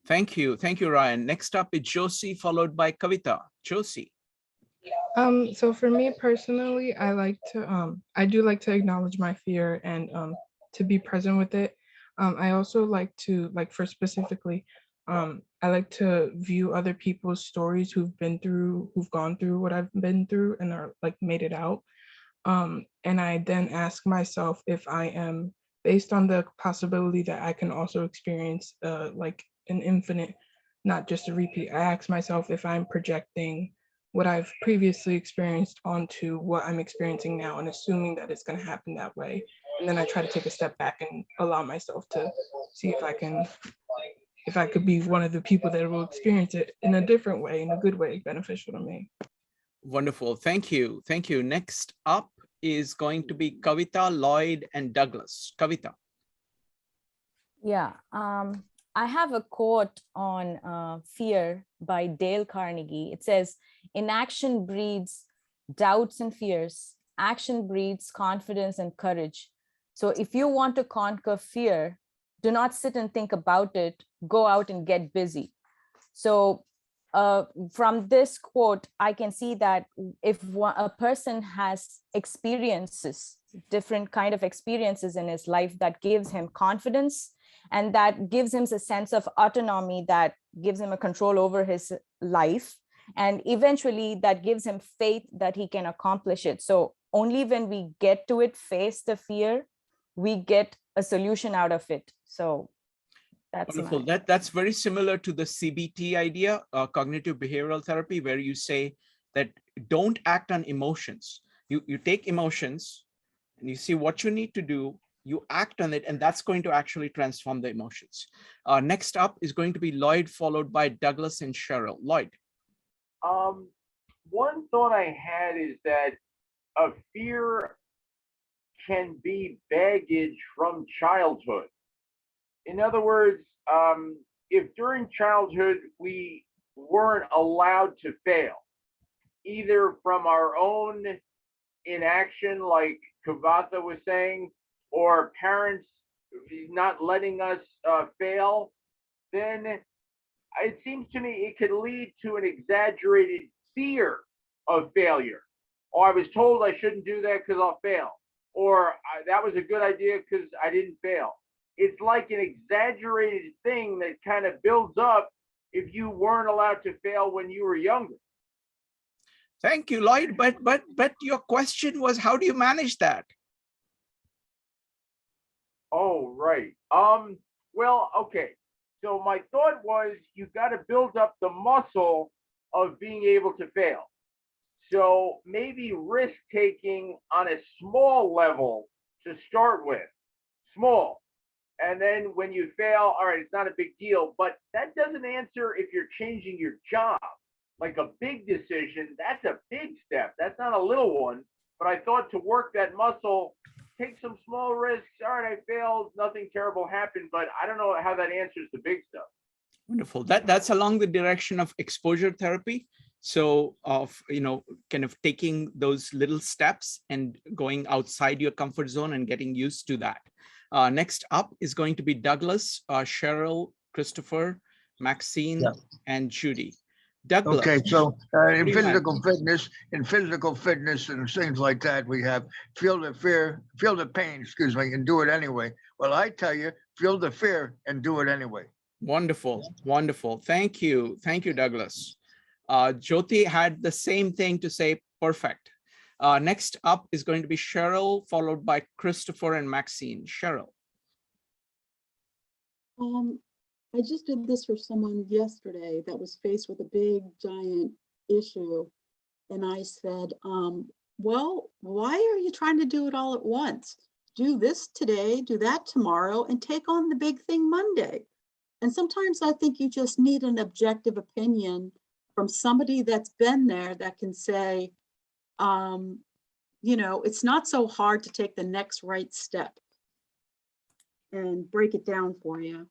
Thank you. Thank you, Ryan. Next up is Josie, followed by Kavita. Josie. So for me personally, I do like to acknowledge my fear and to be present with it. I also like to, for specifically, I like to view other people's stories who've gone through what I've been through and are made it out. And I then ask myself if I am, based on the possibility that I can also experience an infinite, not just a repeat. I ask myself if I'm projecting what I've previously experienced onto what I'm experiencing now and assuming that it's going to happen that way. And then I try to take a step back and allow myself to see if I could be one of the people that will experience it in a different way, in a good way, beneficial to me. Wonderful. Thank you. Thank you. Next up is going to be Kavita, Lloyd, and Douglas. Kavita. Yeah. I have a quote on fear by Dale Carnegie. It says, "Inaction breeds doubts and fears. Action breeds confidence and courage." So if you want to conquer fear, do not sit and think about it. Go out and get busy. So from this quote, I can see that if a person has experiences, different kind of experiences in his life that gives him confidence, and that gives him a sense of autonomy, that gives him a control over his life, and eventually that gives him faith that he can accomplish it. So only when we get to it, face the fear, we get a solution out of it. So that's wonderful. That's very similar to the CBT idea, cognitive behavioral therapy, where you say that don't act on emotions. You take emotions and you see what you need to do, you act on it, and that's going to actually transform the emotions. Next up is going to be Lloyd, followed by Douglas and Cheryl. Lloyd. One thought I had is that a fear can be baggage from childhood. In other words, if during childhood we weren't allowed to fail, either from our own inaction, like Kavata was saying, or parents not letting us fail, then it seems to me it could lead to an exaggerated fear of failure. Or I was told I shouldn't do that because I'll fail. Or that was a good idea because I didn't fail. It's like an exaggerated thing that kind of builds up if you weren't allowed to fail when you were younger. Thank you, Lloyd. But your question was, how do you manage that? Oh, right. Well, okay. So my thought was you got to build up the muscle of being able to fail. So maybe risk taking on a small level to start with, small. And then when you fail, all right, it's not a big deal, but that doesn't answer if you're changing your job. Like a big decision, that's a big step. That's not a little one. But I thought to work that muscle, take some small risks. All right, I failed, nothing terrible happened, but I don't know how that answers the big stuff. Wonderful. That's along the direction of exposure therapy. So of, kind of taking those little steps and going outside your comfort zone and getting used to that. Next up is going to be Douglas, Cheryl, Christopher, Maxine, and Judy. Douglas. Okay, so in physical fitness and things like that, we have feel the fear, feel the pain, excuse me, and do it anyway. Well, I tell you, feel the fear and do it anyway. Wonderful, wonderful. Thank you, Douglas. Jyoti had the same thing to say. Perfect. Next up is going to be Cheryl, followed by Christopher and Maxine. Cheryl. I just did this for someone yesterday that was faced with a big, giant issue. And I said, well, why are you trying to do it all at once? Do this today, do that tomorrow, and take on the big thing Monday. And sometimes I think you just need an objective opinion from somebody that's been there that can say, it's not so hard to take the next right step and break it down for you.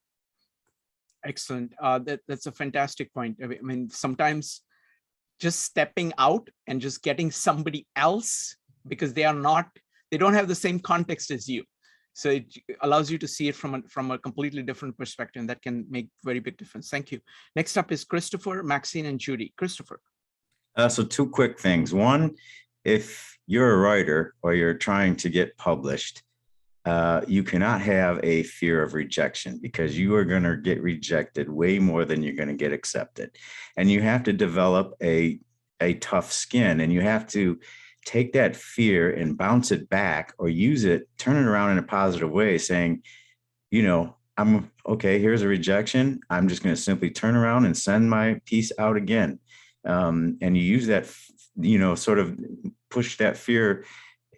Excellent. That's a fantastic point. I mean, sometimes just stepping out and just getting somebody else, because they don't have the same context as you. So it allows you to see it from a completely different perspective, and that can make very big difference. Thank you. Next up is Christopher, Maxine, and Judy. Christopher. So two quick things. One, if you're a writer or you're trying to get published, you cannot have a fear of rejection, because you are going to get rejected way more than you're going to get accepted. And you have to develop a tough skin, and you have to take that fear and bounce it back, or use it, turn it around in a positive way, saying, I'm okay, here's a rejection. I'm just going to simply turn around and send my piece out again. And you use that, sort of push that fear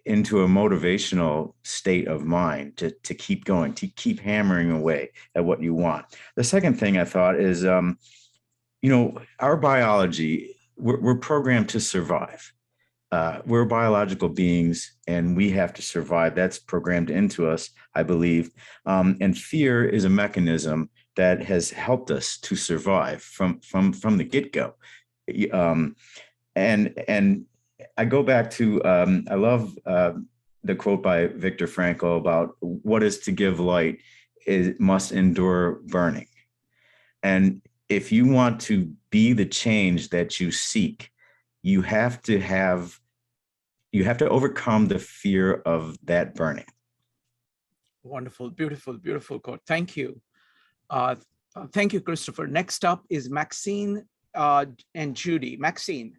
into a motivational state of mind to keep going, to keep hammering away at what you want. The second thing I thought is, our biology, we're programmed to survive. We're biological beings, and we have to survive. That's programmed into us, I believe. And fear is a mechanism that has helped us to survive from the get-go. And I go back to, I love the quote by Viktor Frankl about what is to give light must endure burning. And if you want to be the change that you seek, you have to overcome the fear of that burning. Wonderful, beautiful, beautiful quote. Thank you. Thank you, Christopher. Next up is Maxine and Judy. Maxine.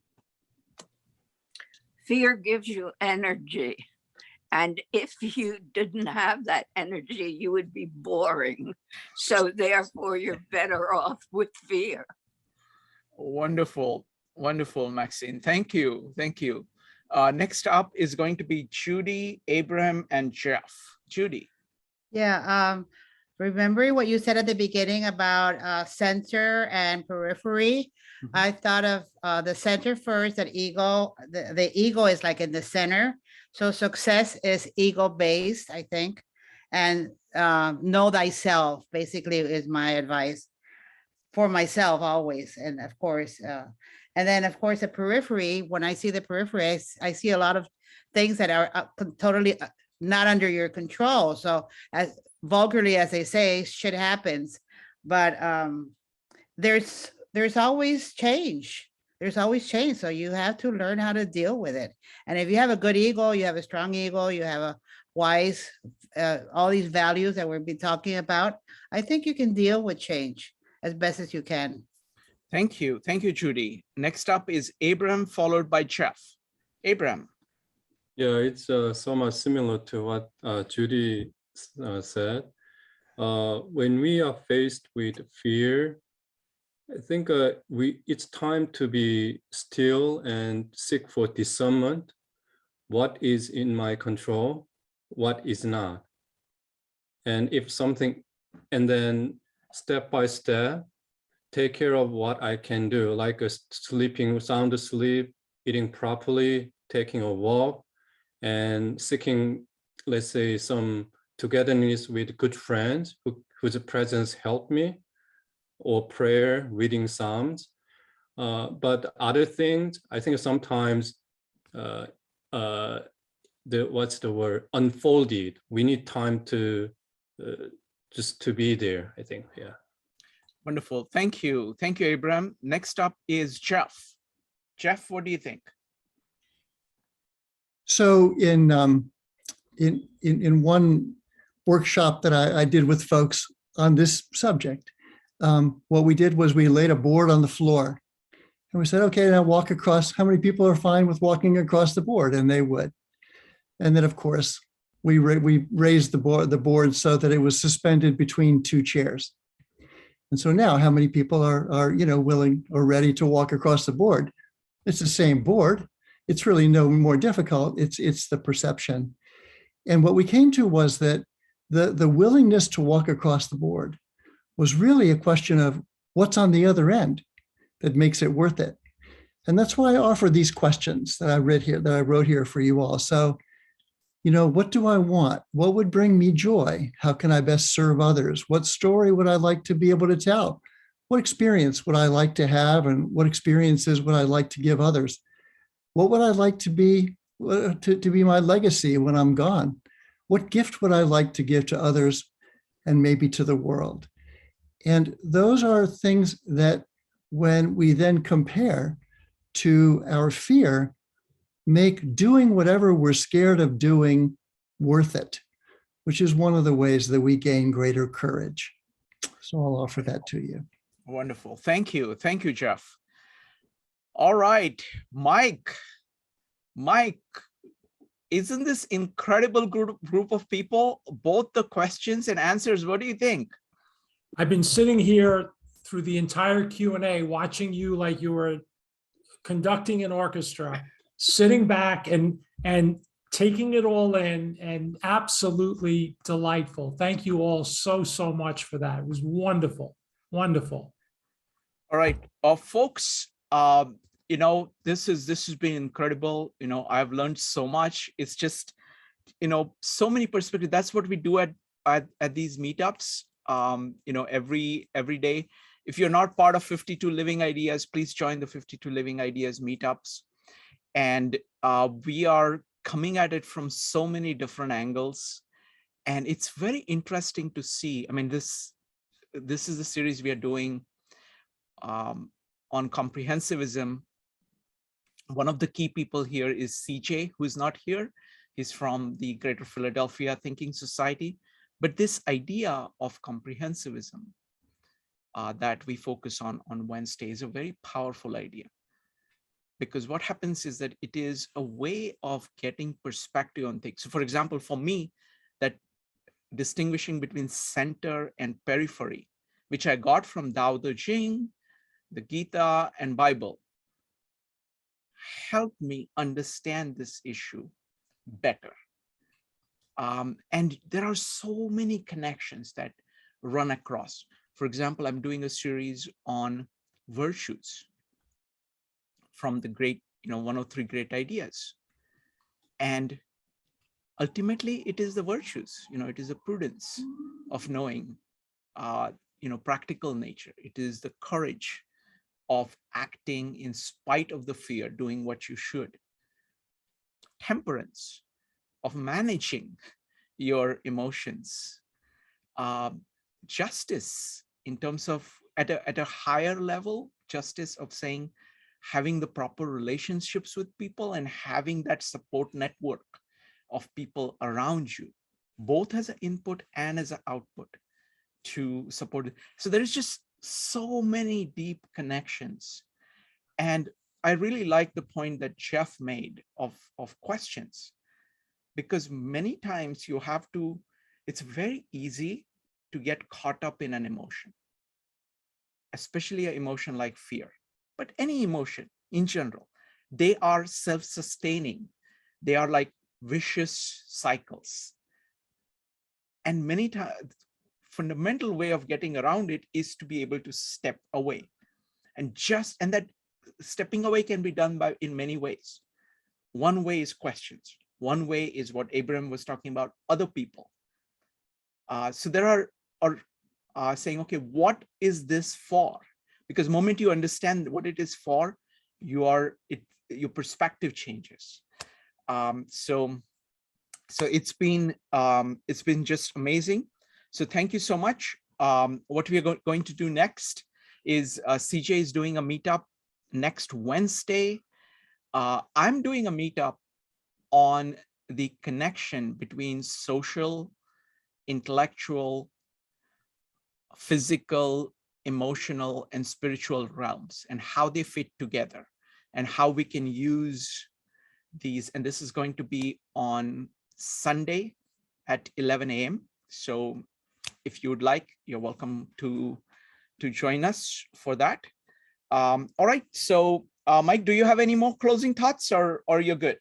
Fear gives you energy. And if you didn't have that energy, you would be boring. So therefore, you're better off with fear. Wonderful, wonderful, Maxine. Thank you, thank you. Next up is going to be Judy, Abraham, and Jeff. Judy. Yeah, remembering what you said at the beginning about center and periphery, I thought of the center first, that ego, the ego is like in the center. So success is ego-based, I think. And know thyself, basically, is my advice for myself always. And of course, and then of course, the periphery, when I see the periphery, I see a lot of things that are totally not under your control. So as vulgarly as they say, shit happens. But there's always change. There's always change. So you have to learn how to deal with it. And if you have a good ego, you have a strong ego, you have a wise, all these values that we've been talking about, I think you can deal with change as best as you can. Thank you. Thank you, Judy. Next up is Abram, followed by Jeff. Abram. Yeah, it's so much similar to what Judy said. When we are faced with fear, I think it's time to be still and seek for discernment. What is in my control? What is not? And if something, and then step by step, take care of what I can do, like sleeping, sound sleep, eating properly, taking a walk, and seeking, let's say, some togetherness with good friends whose presence helped me, or prayer, reading Psalms. But other things, I think sometimes what's the word? Unfolded. We need time to just to be there, I think, yeah. Wonderful. Thank you. Thank you, Abram. Next up is Jeff. Jeff, what do you think? So in one workshop that I did with folks on this subject, what we did was we laid a board on the floor and we said, okay, now walk across. How many people are fine with walking across the board? And they would. And then, of course, we raised the board so that it was suspended between two chairs. And so now, how many people are willing or ready to walk across the board? It's the same board. It's really no more difficult. It's the perception. And what we came to was that the willingness to walk across the board was really a question of what's on the other end that makes it worth it. And that's why I offer these questions that I wrote here for you all. So, what do I want? What would bring me joy? How can I best serve others? What story would I like to be able to tell? What experience would I like to have? And what experiences would I like to give others? What would I like to be my legacy when I'm gone? What gift would I like to give to others and maybe to the world? And those are things that when we then compare to our fear, make doing whatever we're scared of doing worth it, which is one of the ways that we gain greater courage. So I'll offer that to you. Wonderful. Thank you. Thank you, Jeff. All right, Mike. Mike, isn't this incredible group of people, both the questions and answers? What do you think? I've been sitting here through the entire Q&A, watching you like you were conducting an orchestra, sitting back and taking it all in, and absolutely delightful. Thank you all so much for that. It was wonderful, wonderful. All right, folks, this has been incredible. I've learned so much. It's just, so many perspectives. That's what we do at these meetups. Every day. If you're not part of 52 Living Ideas, please join the 52 Living Ideas meetups. And we are coming at it from so many different angles. And it's very interesting to see. I mean, this is the series we are doing on comprehensivism. One of the key people here is CJ, who is not here. He's from the Greater Philadelphia Thinking Society. But this idea of comprehensivism that we focus on Wednesday is a very powerful idea. Because what happens is that it is a way of getting perspective on things. So for example, for me, that distinguishing between center and periphery, which I got from Tao Te Ching, the Gita, and Bible, helped me understand this issue better. And there are so many connections that run across. For example, I'm doing a series on virtues from the great, 103 great ideas. And ultimately, it is the virtues, it is the prudence of knowing, practical nature. It is the courage of acting in spite of the fear, doing what you should. Temperance, of managing your emotions. Justice, in terms of at a higher level, justice of saying, having the proper relationships with people and having that support network of people around you, both as an input and as an output to support it. So there is just so many deep connections. And I really like the point that Jeff made of questions, because many times you have to, it's very easy to get caught up in an emotion, especially an emotion like fear, but any emotion in general, they are self-sustaining. They are like vicious cycles. And many times, fundamental way of getting around it is to be able to step away. And that stepping away can be done in many ways. One way is questions. One way is what Abraham was talking about, other people. So there are saying, okay, what is this for? Because the moment you understand what it is for, your perspective changes. So it's been just amazing. So thank you so much. What we are going to do next is CJ is doing a meetup next Wednesday. I'm doing a meetup on the connection between social, intellectual, physical, emotional, and spiritual realms, and how they fit together, and how we can use these. And this is going to be on Sunday at 11 a.m. So if you would like, you're welcome to join us for that. All right. So Mike, do you have any more closing thoughts, or you're good?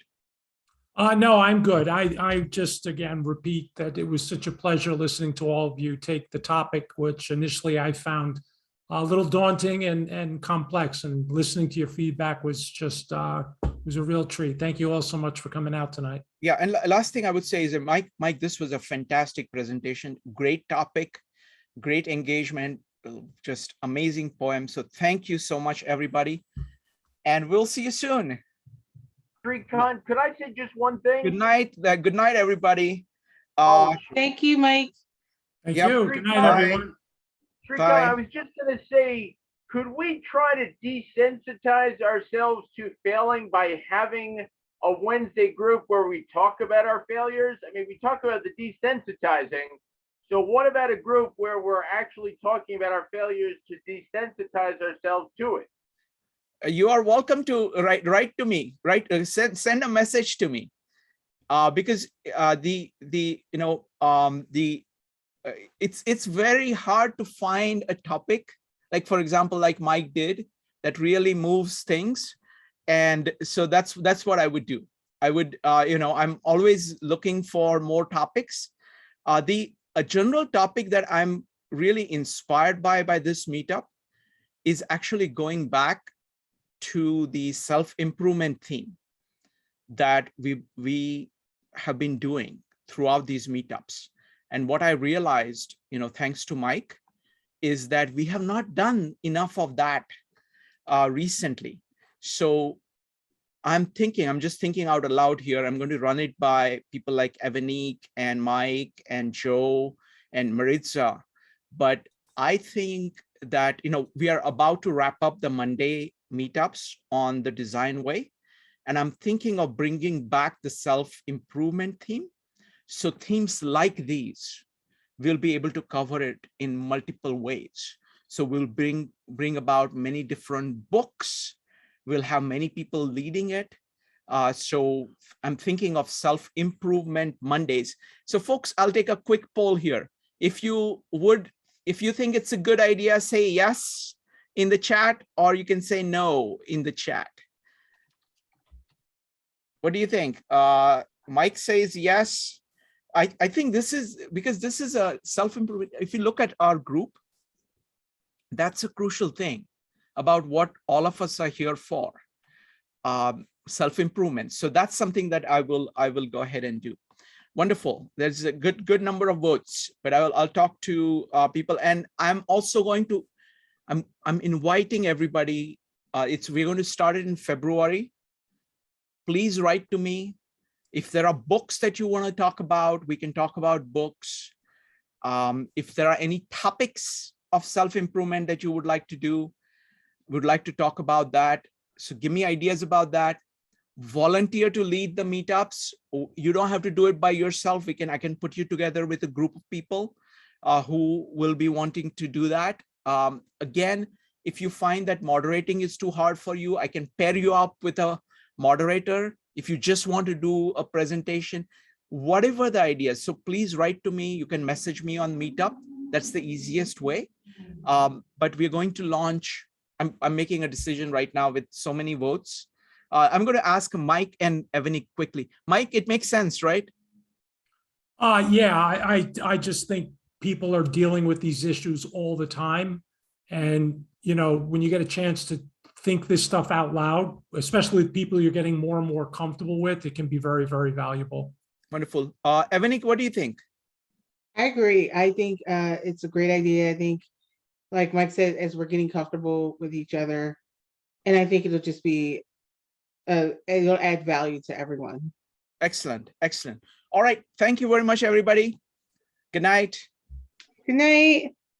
No, I'm good. I just, again, repeat that it was such a pleasure listening to all of you take the topic, which initially I found a little daunting and complex, and listening to your feedback was just, was a real treat. Thank you all so much for coming out tonight. Yeah, and last thing I would say is that Mike, this was a fantastic presentation, great topic, great engagement, just amazing poem. So thank you so much, everybody. And we'll see you soon. Con, could I say just one thing? Good night. Good night, everybody. Thank you, Mike. Thank Yep. you. Good night, everyone. Con, I was just going to say, could we try to desensitize ourselves to failing by having a Wednesday group where we talk about our failures? I mean, we talk about the desensitizing. So what about a group where we're actually talking about our failures to desensitize ourselves to it? You are welcome to write to me, right? Send a message to me, because it's very hard to find a topic, like, for example, like Mike did, that really moves things. And so that's what I would do. I would, I'm always looking for more topics. A general topic that I'm really inspired by this meetup is actually going back to the self-improvement theme that we have been doing throughout these meetups. And what I realized, thanks to Mike, is that we have not done enough of that recently. So I'm just thinking out aloud here. I'm going to run it by people like Evanique and Mike and Joe and Maritza. But I think that, we are about to wrap up the Monday meetups on the design way. And I'm thinking of bringing back the self-improvement theme. So themes like these, we'll be able to cover it in multiple ways. So we'll bring about many different books. We'll have many people leading it. So I'm thinking of self-improvement Mondays. So folks, I'll take a quick poll here. If you think it's a good idea, say yes in the chat, or you can say no in the chat. What do you think? Mike says yes. I think this is, because this is a self-improvement. If you look at our group, that's a crucial thing about what all of us are here for, self-improvement. So that's something that I will go ahead and do. Wonderful. There's a good number of votes, but I'll talk to people, and I'm also going to, I'm inviting everybody. We're going to start it in February. Please write to me. If there are books that you want to talk about, we can talk about books. If there are any topics of self-improvement that you would like to do, would like to talk about that. So give me ideas about that. Volunteer to lead the meetups. You don't have to do it by yourself. I can put you together with a group of people who will be wanting to do that. Again, if you find that moderating is too hard for you, I can pair you up with a moderator. If you just want to do a presentation, whatever the idea is. So please write to me. You can message me on Meetup. That's the easiest way. But we're going to launch, I'm making a decision right now with so many votes. I'm going to ask Mike and Evany quickly. Mike, it makes sense, right? Yeah, I just think people are dealing with these issues all the time. And, you know, when you get a chance to think this stuff out loud, especially with people you're getting more and more comfortable with, it can be very, very valuable. Wonderful. Evany, what do you think? I agree. I think it's a great idea. I think, like Mike said, as we're getting comfortable with each other, and I think it'll just be, it'll add value to everyone. Excellent. Excellent. All right. Thank you very much, everybody. Good night. Good night.